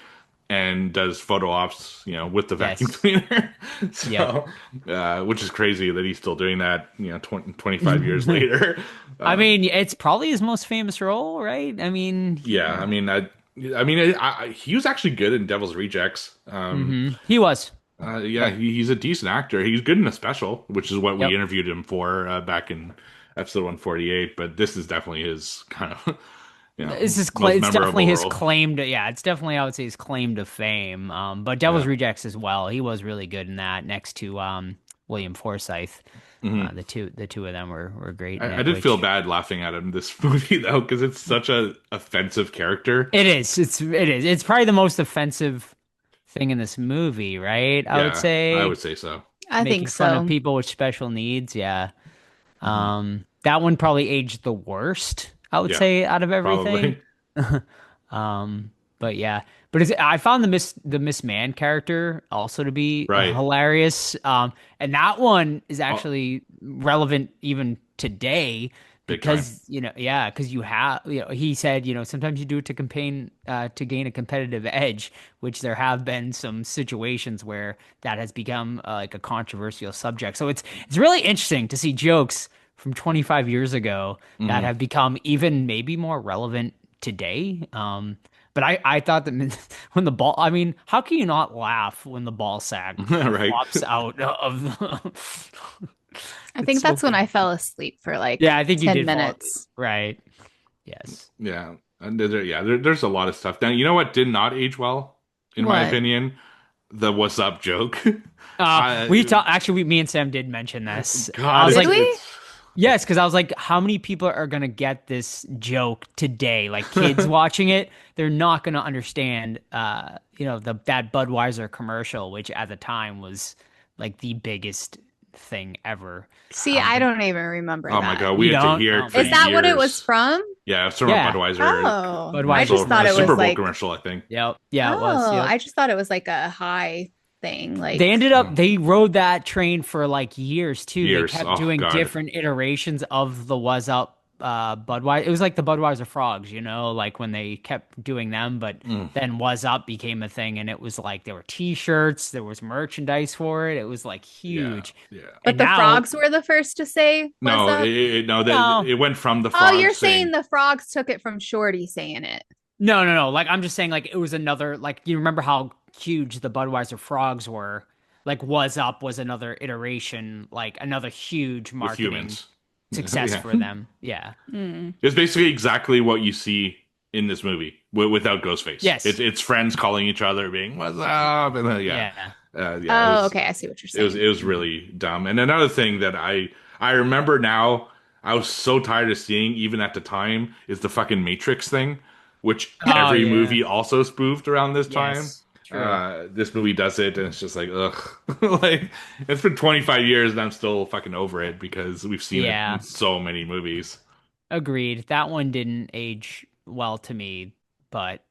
and does photo ops, with the vacuum Yes. cleaner. So, which is crazy that he's still doing that, 25 years later. I mean, it's probably his most famous role, right? I mean, Yeah, he was actually good in Devil's Rejects. he was. Yeah, he's a decent actor. He's good in a special, which is what Yep. we interviewed him for back in episode 148. But this is definitely his kind of, It's his most it's memorable definitely his role. claim to, yeah, it's definitely, I would say, his claim to fame. But Devil's Rejects as well. He was really good in that next to William Forsythe. The two of them were great in I it, did feel which- bad laughing at him this movie though, because it's such a offensive character. It is. It's probably the most offensive thing in this movie, right? I would say. I would say so. I Making think fun so. of people with special needs. Yeah. That one probably aged the worst, I would Yeah, say, out of everything. Probably. But yeah, but I found the Miss Man character also to be Right. hilarious. And that one is actually relevant even today Big because because you have he said sometimes you do it to campaign to gain a competitive edge, which there have been some situations where that has become like a controversial subject. So it's really interesting to see jokes from 25 years ago that have become even maybe more relevant today. But I thought that when the ball, I mean, how can you not laugh when the ball sack Right. flops out of the... I think It's so that's when funny. I fell asleep for like Yeah, I think you 10 did fall- minutes. right. Yes. Yeah, and there's a lot of stuff. Now, you know what did not age well, in my What? opinion, the "what's up" joke. Me and Sam did mention this. God, I was Did like, we? yes, because I was like, how many people are gonna get this joke today? Like kids watching it, they're not gonna understand. That Budweiser commercial, which at the time was like the biggest thing ever. See, I don't even remember Oh that. my god, we You had to don't? hear Oh, it for Is that what it years. was from? Yeah, it's from Yeah. a Budweiser. Oh, Budweiser. I just thought a it was Super Bowl like. commercial, I think. Yep. Yeah, it was. Oh, Yep. I just thought it was like a high thing. Like They rode that train for like years too. Years. They kept Oh, doing God. different iterations of the Was Up Budweiser. It was like the Budweiser frogs, like when they kept doing them, but then Was Up became a thing, and it was like there were T-shirts, there was merchandise for it. It was like huge. Yeah. But And the now- frogs were the first to say No, "What's up?" No. it went from the Oh, frogs you're saying the frogs took it from Shorty saying it. No. Like I'm just saying, like it was another. Like you remember how huge the Budweiser frogs were. Like Was Up was another iteration, like another huge with marketing humans. success Yeah. for them. Yeah. It's basically exactly what you see in this movie without Ghostface. Yes. It's friends calling each other, being "What's up?" and then, Yeah. it Oh, was- okay. I see what you're It saying. was really dumb. And another thing that I remember now, I was so tired of seeing, even at the time, is the fucking Matrix thing, which Oh, every yeah. movie also spoofed around this time. Yes. True. This movie does it, and it's just like, ugh. Like, it's been 25 years, and I'm still fucking over it because we've seen it Yeah. in so many movies. Agreed. That one didn't age well to me, but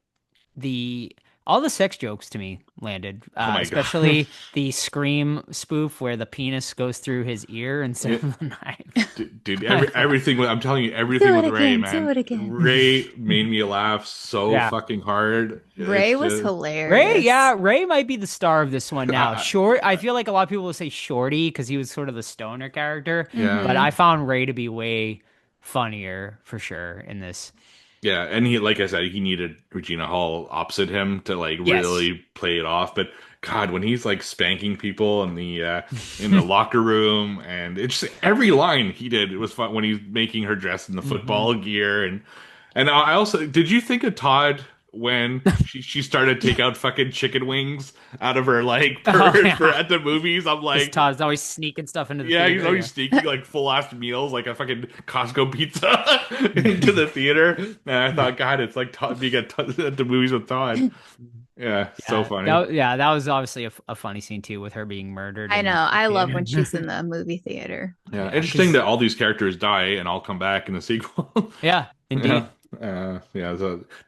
all the sex jokes to me landed, Oh my God. especially the Scream spoof where the penis goes through his ear instead of the knife. Dude, everything, I'm telling you, everything Do it with Ray, again, man. do it again. Ray made me laugh so Yeah. fucking hard. Ray It's was just- hilarious. Ray might be the star of this one now. I feel like a lot of people will say Shorty because he was sort of the stoner character, Yeah. but I found Ray to be way funnier for sure in this. Yeah, and he, like I said, he needed Regina Hall opposite him to like Yes. really play it off. But God, when he's like spanking people in the locker room, and it's just every line he did, it was fun when he's making her dress in the football gear, and I also, did you think of Todd when she started to take out fucking chicken wings out of her like purse yeah. for at the movies? I'm 'Cause like, Todd's always sneaking stuff into the yeah, theater. he's always sneaking like full ass meals, like a fucking Costco pizza into the theater. And I thought, God, it's like Todd being at the movies with Todd. Yeah, so funny. That was obviously a funny scene too with her being murdered. I in know. the I love theater. when she's in the movie theater. Yeah, interesting that all these characters die and all come back in the sequel. Yeah, indeed. Yeah.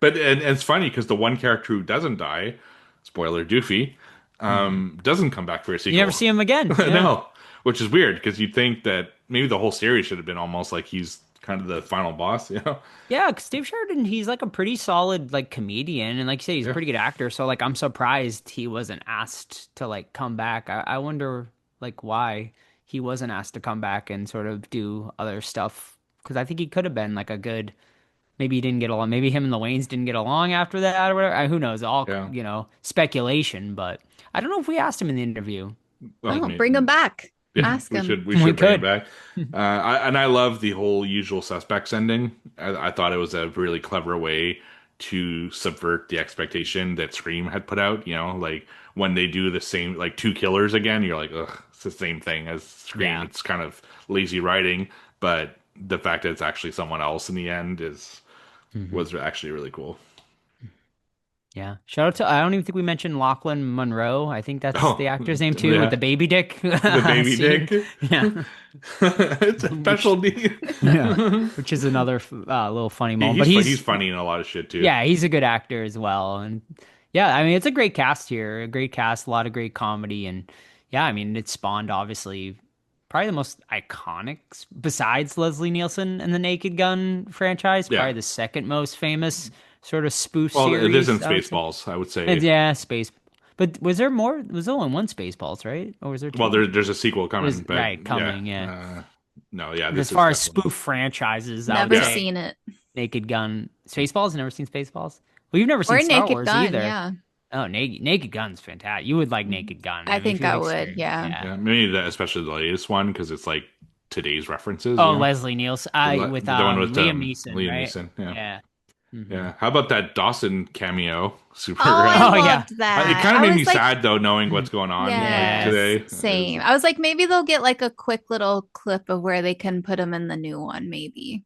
But it's funny because the one character who doesn't die, spoiler, Doofy, doesn't come back for a sequel. You never see him again. Yeah. No, which is weird because you'd think that maybe the whole series should have been almost like he's kind of the final boss, you know? Yeah, because Dave Sheridan, he's like a pretty solid like comedian, and like you said, he's a Yeah. pretty good actor. So like, I'm surprised he wasn't asked to like come back. I wonder like why he wasn't asked to come back and sort of do other stuff. Because I think he could have been like a good. Maybe he didn't get along. Maybe him and the Waynes didn't get along after that or whatever. Who knows? All Yeah. speculation. But I don't know if we asked him in the interview. Well, Oh, bring him back. yeah, Ask him. we We should bring could. it back. I love the whole Usual Suspects ending. I thought it was a really clever way to subvert the expectation that Scream had put out. You know, like when they do the same, like two killers again, you're like, ugh, it's the same thing as Scream. Yeah. It's kind of lazy writing, but the fact that it's actually someone else in the end was actually really cool. Yeah. Shout out to, I don't even think we mentioned Lachlan Monroe. I think that's Oh, the actor's name too, yeah. with the baby dick. The baby scene. dick. Yeah. It's a specialty. Yeah. Which is another little funny moment. But He's funny in a lot of shit too. yeah, he's a good actor as well. And yeah, I mean, it's a great cast here. A great cast, a lot of great comedy. And yeah, I mean, it spawned obviously probably the most iconic, besides Leslie Nielsen and the Naked Gun franchise, Yeah. probably the second most famous sort of spoof Well, series. it isn't I would say. Spaceballs, I would say. Yeah, Space. But was there more? Was there only one Spaceballs, right? Or was there two? Well, there's a sequel coming, There's- but right, coming, yeah. No, yeah. As This far is as definitely- spoof franchises, I would Never say seen it. Naked Gun, Spaceballs. Never seen Spaceballs. Well, you've never seen Or Star Naked Wars Gun, either. yeah. Oh, Naked Gun's fantastic. You would like Naked Gun. I mean, think if you I like would, scary- yeah. Yeah, maybe especially the latest one because it's like today's references. Oh, you know? Leslie Nielsen with the one with Liam Neeson, Liam right? Neeson. Yeah. Yeah. Mhm. Yeah. How about that Dawson cameo? Super. Oh, I Oh, yeah. loved that. It kind of I made me was like, sad though, knowing what's going on yes, today. Same. I was like, maybe they'll get like a quick little clip of where they can put him in the new one, maybe.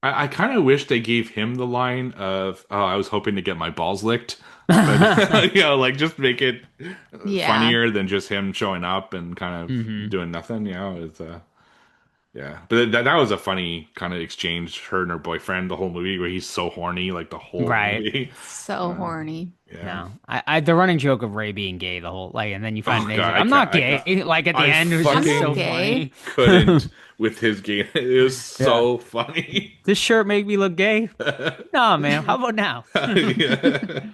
I kind of wish they gave him the line of, "Oh, I was hoping to get my balls licked," but, you know, like just make it Yeah. funnier than just him showing up and kind of Mhm. doing nothing. You know, it's yeah. But that was a funny kind of exchange. Her and her boyfriend, the whole movie, where he's so horny, like the whole Right. movie. So horny. Yeah. No, I the running joke of Ray being gay the whole like, and then you find Oh, he's God, like, I I'm not can't- gay. Like at the I end, it was just fucking- so I'm gay. funny. Couldn't with his game. It was so funny. This shirt make me look gay? No, man. How about now? Yeah.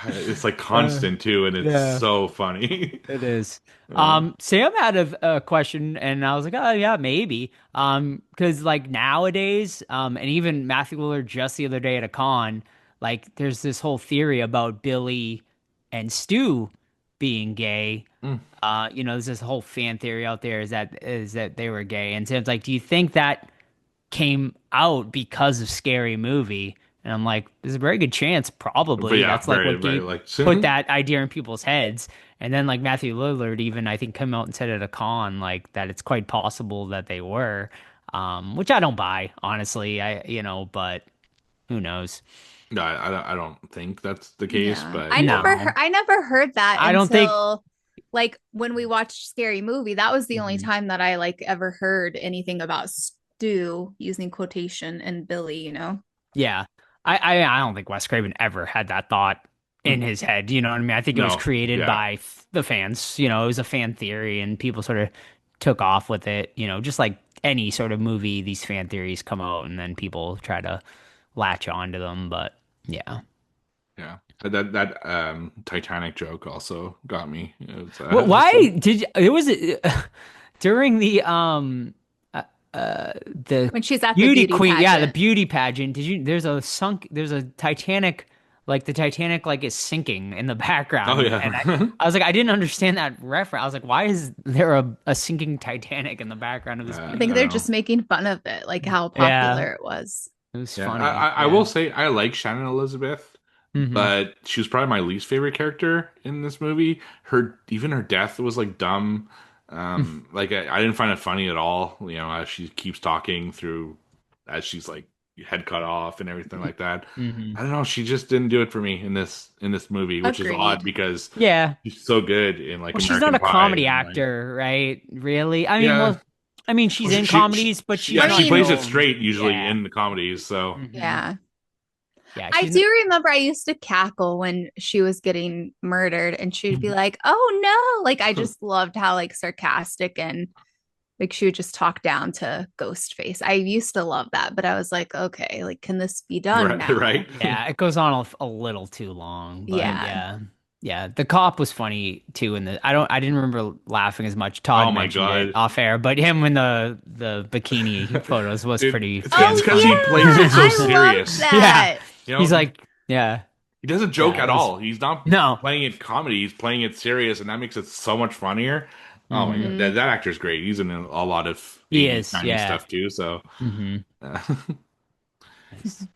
It's like constant too, and it's Yeah. so funny. It is. Sam had a question, and I was like, oh yeah, maybe. Because like nowadays, and even Matthew Lillard just the other day at a con, like there's this whole theory about Billy and Stu being gay. There's this whole fan theory out there is that they were gay, and Sam's like, do you think that came out because of Scary Movie? And I'm like, there's a very good chance, probably. But yeah, That's like very, what very, gave, like- put that idea in people's heads. And then like Matthew Lillard even I think came out and said at a con like that it's quite possible that they were, which I don't buy honestly. But who knows? No, I don't think that's the case. Yeah. But I No. never heard that I don't think- until like when we watched Scary Movie. That was the only Mhm. time that I like ever heard anything about Stu using quotation and Billy, you know. Yeah, I don't think Wes Craven ever had that thought in his head. You know what I mean? I think it was No, created yeah. by the fans. You know, it was a fan theory, and people sort of took off with it. You know, just like any sort of movie, these fan theories come out, and then people try to latch onto them. But yeah. yeah, that Titanic joke also got me. It was, Well, why did you, it was during the When she's at beauty the beauty queen, yeah, the pageant. beauty pageant. There's a Titanic, like the Titanic like is sinking in the background. Oh, yeah. And I was like, I didn't understand that reference. I was like, why is there a sinking Titanic in the background of this? I I beauty think don't they're know. just making fun of it, like how Yeah. popular it was. It was Yeah, funny. I Yeah. will say I like Shannon Elizabeth, Mhm. but she was probably my least favorite character in this movie. Her death was like dumb. Like I didn't find it funny at all. You know, as she keeps talking through, as she's like head cut off and everything like that. Mhm. I don't know. She just didn't do it for me in this movie, which is Agreed. odd because Yeah. she's so good in like. Well, she's American not a Pie comedy and, like- actor, right? Really? I mean, Yeah. well, I mean, she's Well, in she- comedies, but she's yeah, not she plays it known. straight usually Yeah. in the comedies. So Mhm. Yeah. Yeah, I she's do remember I used to cackle when she was getting murdered and she'd be like, "Oh no." Like I just loved how like sarcastic and Like she would just talk down to Ghostface. I used to love that, but I was like, okay, like can this be done Right, now? right. Yeah, it goes on a little too long, but Yeah. yeah. Yeah, the cop was funny too I didn't remember laughing as much. Oh Todd my mentioned God. it off air, but him in the bikini photos was Dude, pretty it's funny. because he plays it so I serious. love that. You know, He's like, yeah. he doesn't joke Yeah, at it was- all. He's not No. playing it comedy. He's playing it serious, and that makes it so much funnier. Oh my Mhm. God, that actor's great. He's in a lot of He 80s, is, 90s yeah. stuff too. So, Mhm. uh, Nice.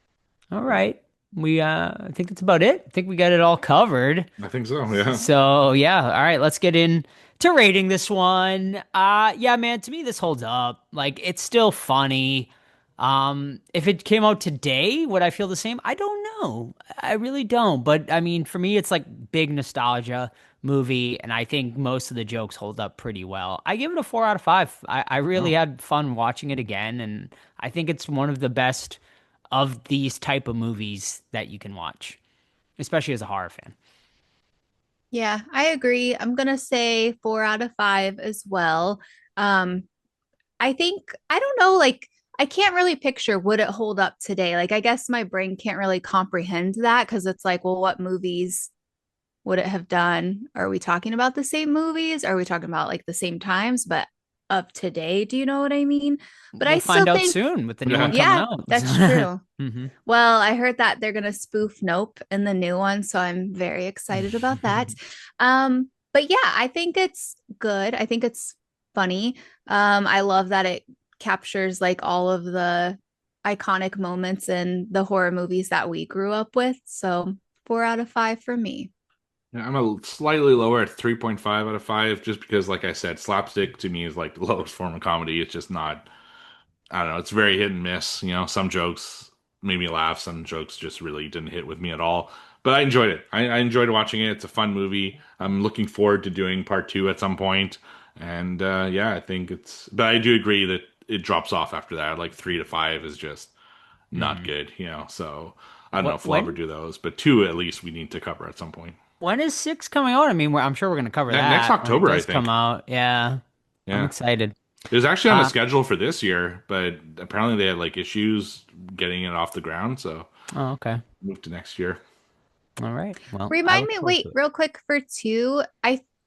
All right. We I think that's about it. I think we got it all covered. I think so. Yeah. So yeah, all right, let's get in to rating this one. Yeah, man, to me this holds up. Like it's still funny. If it came out today, would I feel the same? I don't know. I really don't. But I mean, for me, it's like big nostalgia movie, and I think most of the jokes hold up pretty well. I give it a 4 out of 5. I really had fun watching it again, and I think it's one of the best of these type of movies that you can watch, especially as a horror fan. Yeah, I agree. I'm gonna say 4 out of 5 as well. Um, I think I don't know, like I can't really picture would it hold up today. Like I guess my brain can't really comprehend that because it's like, well, what movies would it have done? Are we talking about the same movies? Are we talking about like the same times, but of today? Do you know what I mean? But I We'll still find out think, soon with the new Yeah. one coming yeah, out. that's true. hmm Well, I heard that they're gonna spoof Nope in the new one, so I'm very excited about that. But yeah, I think it's good. I think it's funny. I love that it captures like all of the iconic moments in the horror movies that we grew up with. So 4 out of 5 for me. Yeah, I'm a slightly lower at 3.5 out of 5, just because, like I said, slapstick to me is like the lowest form of comedy. It's just not, I don't know, it's very hit and miss. You know, some jokes made me laugh, some jokes just really didn't hit with me at all. But I enjoyed it. I enjoyed watching it. It's a fun movie. I'm looking forward to doing part two at some point. And yeah, I think but I do agree that it drops off after that. Like 3 to 5 is just not good, you know. So I don't know if we'll ever do those, but two at least we need to cover at some point. When is 6 coming out? I mean, I'm sure we're going to cover that Next October, when it I does think. come out. Yeah. I'm Yeah. excited. It was actually on the Uh, schedule for this year, but apparently they had like issues getting it off the ground, so Oh, okay. moved to next year. All right. Well, I Remind look me, forward wait, to it. real quick for 2.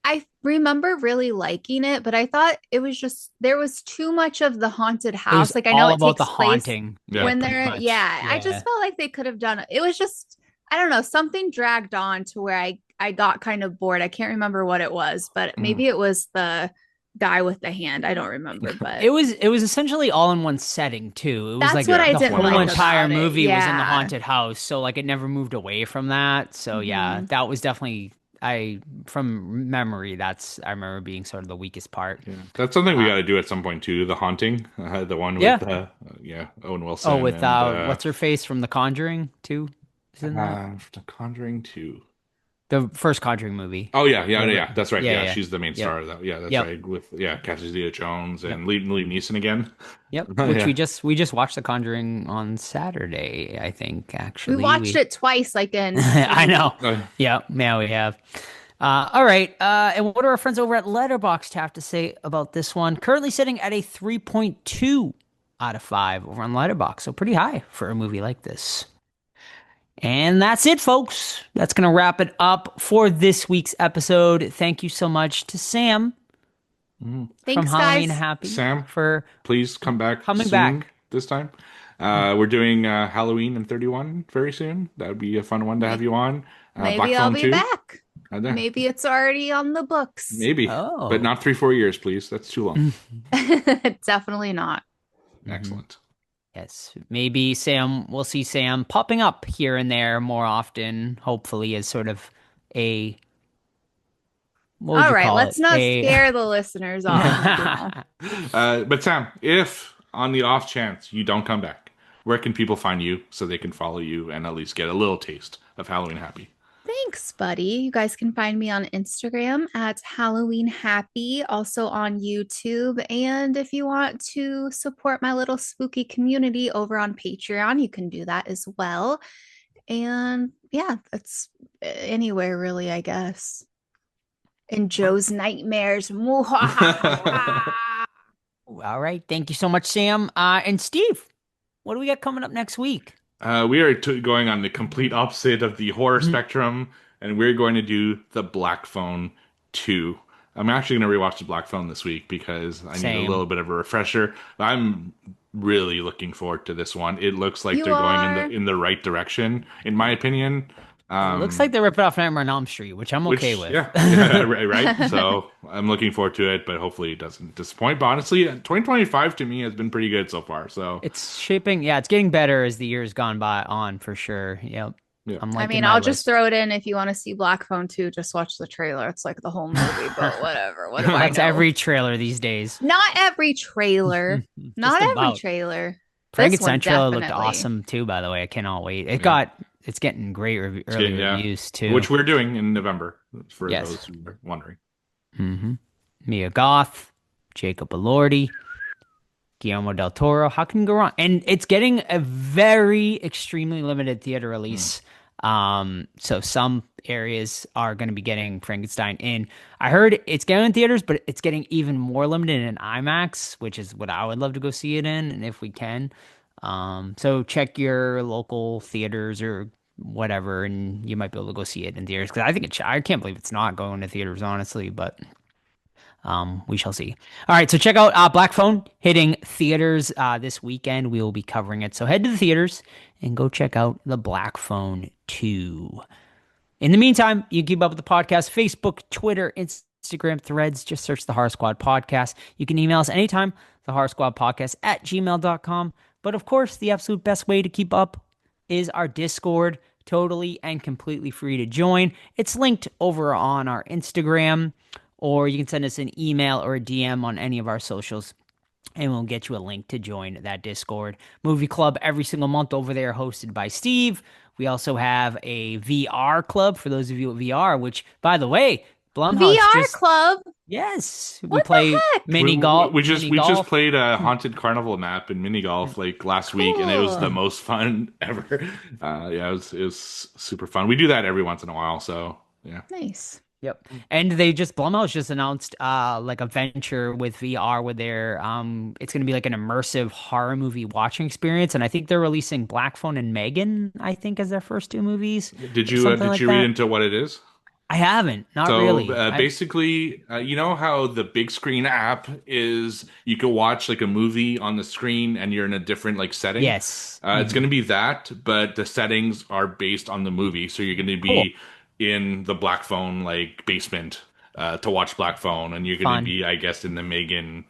I remember really liking it, but I thought it was just there was too much of the haunted It was house. Like I know all it about takes the place haunting. Yeah. when pretty they're much. I just felt like they could have done it. It was just I don't know, something dragged on to where I got kind of bored. I can't remember what it was, but maybe it was the guy with the hand. I don't remember, but It was essentially all in one setting too. It was that's like what I the didn't whole like entire about it. movie was in the Yeah. haunted house, so like it never moved away from that. So yeah, Mhm. that was definitely from memory. I remember being sort of the weakest part. Yeah, that's something we got to do at some point too. The Haunting, the one with Yeah. Owen Wilson. Oh, with and, what's her face from The Conjuring too? Is in that The Conjuring 2. the first Conjuring movie? Oh yeah, that's right. Yeah, Yeah, yeah. she's the main Yep. star of that. Yeah, that's Yep. right. With Catherine Zeta-Jones and Liam Neeson again. Yep. Oh, Which yeah. we just watched The Conjuring on Saturday, I think. Actually, We watched it twice, like in I know. Uh, Yeah, we have. All right. And what do our friends over at Letterboxd have to say about this one? Currently sitting at a 3.2 out of 5 over on Letterboxd. So pretty high for a movie like this. And that's it, folks. That's going to wrap it up for this week's episode. Thank you so much to Sam from Thanks, Halloween guys. Happy Sam, for please come back Coming soon back. this time. We're doing Halloween and 31 very soon. That would be a fun one to have you on. Maybe Black I'll Phone be 2. back. There. Maybe it's already on the books. Maybe. Oh. But not 3-4 years, please. That's too long. Definitely not. Excellent. Yes, maybe we'll see Sam popping up here and there more often, hopefully as sort of a what would All you right, call let's it? not scare the listeners off. But Sam, if on the off chance you don't come back, where can people find you so they can follow you and at least get a little taste of Halloween Happy? Thanks, buddy. You guys can find me on Instagram at Halloween Happy, also on YouTube. And if you want to support my little spooky community over on Patreon, you can do that as well. And yeah, that's anywhere really, I guess. And Joe's Nightmares. All right. Thank you so much, Sam. And Steve, what do we got coming up next week? We are going on the complete opposite of the horror Mhm. spectrum, and we're going to do the Black Phone 2. I'm actually going to rewatch the Black Phone this week because I need a Same. little bit of a refresher. I'm really looking forward to this one. It looks like You they're going in are. the right direction, in my opinion. It looks like they ripped off Nightmare on Elm Street, which I'm okay Which, with. yeah, right. So I'm looking forward to it, but hopefully it doesn't disappoint. But honestly, 2025 to me has been pretty good so far. So It's shaping, yeah, it's getting better as the years gone by on for sure. Yep. yeah, I'm I liking mean, my I'll just list. throw it in if you want to see Black Phone 2, just watch the trailer. It's like the whole movie, but whatever. What do I That's know? every trailer these days. Not every trailer. Not Just every about. trailer. This Frankenstein one trailer looked definitely. awesome too, by the way. I cannot wait. Yeah. It's getting great It's early getting- yeah. reviews too. which we're doing in November for Yes. those who are wondering. Mm-hmm. Mia Goth, Jacob Elordi, Guillermo del Toro. How can you go wrong? And it's getting a very extremely limited theater release. So some areas are going to be getting Frankenstein in. I heard it's getting in theaters, but it's getting even more limited in IMAX, which is what I would love to go see it in, and if we can. So check your local theaters or whatever, and you might be able to go see it in theaters. Because I think I can't believe it's not going to theaters, honestly, but. We shall see. All right, so check out Black Phone hitting theaters this weekend. We will be covering it. So head to the theaters and go check out the Black Phone 2. In the meantime, you can keep up with the podcast, Facebook, Twitter, Instagram, Threads. Just search the Horror Squad Podcast. You can email us anytime, the Horror Squad Podcast at gmail.com. But of course, the absolute best way to keep up is our Discord, totally and completely free to join. It's linked over on our Instagram, or you can send us an email or a DM on any of our socials, and we'll get you a link to join that Discord. Movie Club every single month over there, hosted by Steve. We also have a VR club for those of you at VR, which, by the way, Blumhouse VR just Club. yes, we What the play heck? mini golf. We just mini golf. played a haunted carnival map in mini golf like last week, and it was the Cool. most fun ever. Yeah, it was super fun. We do that every once in a while, so yeah. Nice. Yep. And Blumhouse just announced like a venture with VR with their it's gonna be like an immersive horror movie watching experience. And I think they're releasing Black Phone and Megan, I think, as their first two movies. Did or you something like read that. into what it is? I haven't, not So really. basically, you know how the big screen app is, you can watch like a movie on the screen and you're in a different like setting. Yes. It's going to be that, but the settings are based on the movie. So you're going to be in the Black Phone like basement to watch Black Phone, and you're going Fun. to be, I guess, in the Megan.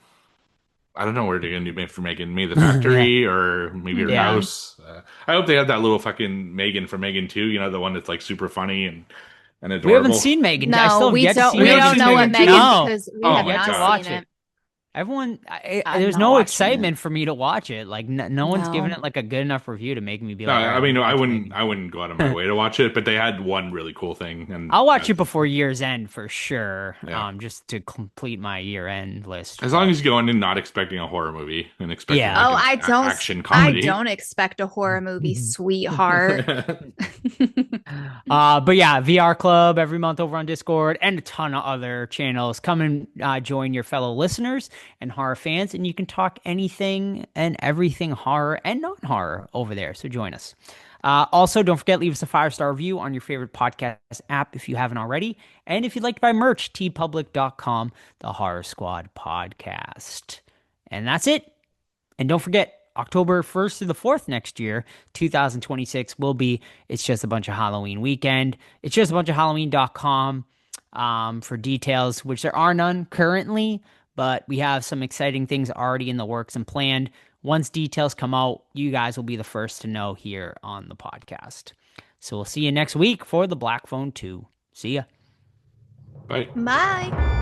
I don't know where they're going to do it for Megan. Maybe the factory or maybe her Yeah. house. I hope they have that little fucking Megan from Megan 2. You know, the one that's like super funny and adorable. We haven't seen Megan. I still No, have we yet to don't. see We Megan. don't know what Megan Megan No. because we Oh have my not God. seen it. Everyone, I'm there's not no watching excitement for me to watch it. Like no one's No. given it like a good enough review to make me be No, like. I "All mean, right, I watch wouldn't. Megan." I wouldn't go out of my way to watch it, but they had one really cool thing, and I'll watch it before year's end for sure. Yeah. Just to complete my year end list. as long as you go in and not expecting a horror movie and expecting Yeah. like Oh, an I don't. action comedy. I don't expect a horror movie, sweetheart. But yeah, VR Club every month over on Discord and a ton of other channels. Come and join your fellow listeners and horror fans, and you can talk anything and everything horror and non-horror over there. So join us. Also, don't forget, leave us a 5-star review on your favorite podcast app if you haven't already. And if you'd like to buy merch, tpublic.com, the Horror Squad podcast. And that's it. And don't forget, October 1st through the 4th next year, 2026, will be It's Just a Bunch of Halloween weekend. It's just a bunch of Halloween.com for details, which there are none currently, but we have some exciting things already in the works and planned. Once details come out, you guys will be the first to know here on the podcast. So we'll see you next week for the Black Phone 2. See ya. Bye. Bye.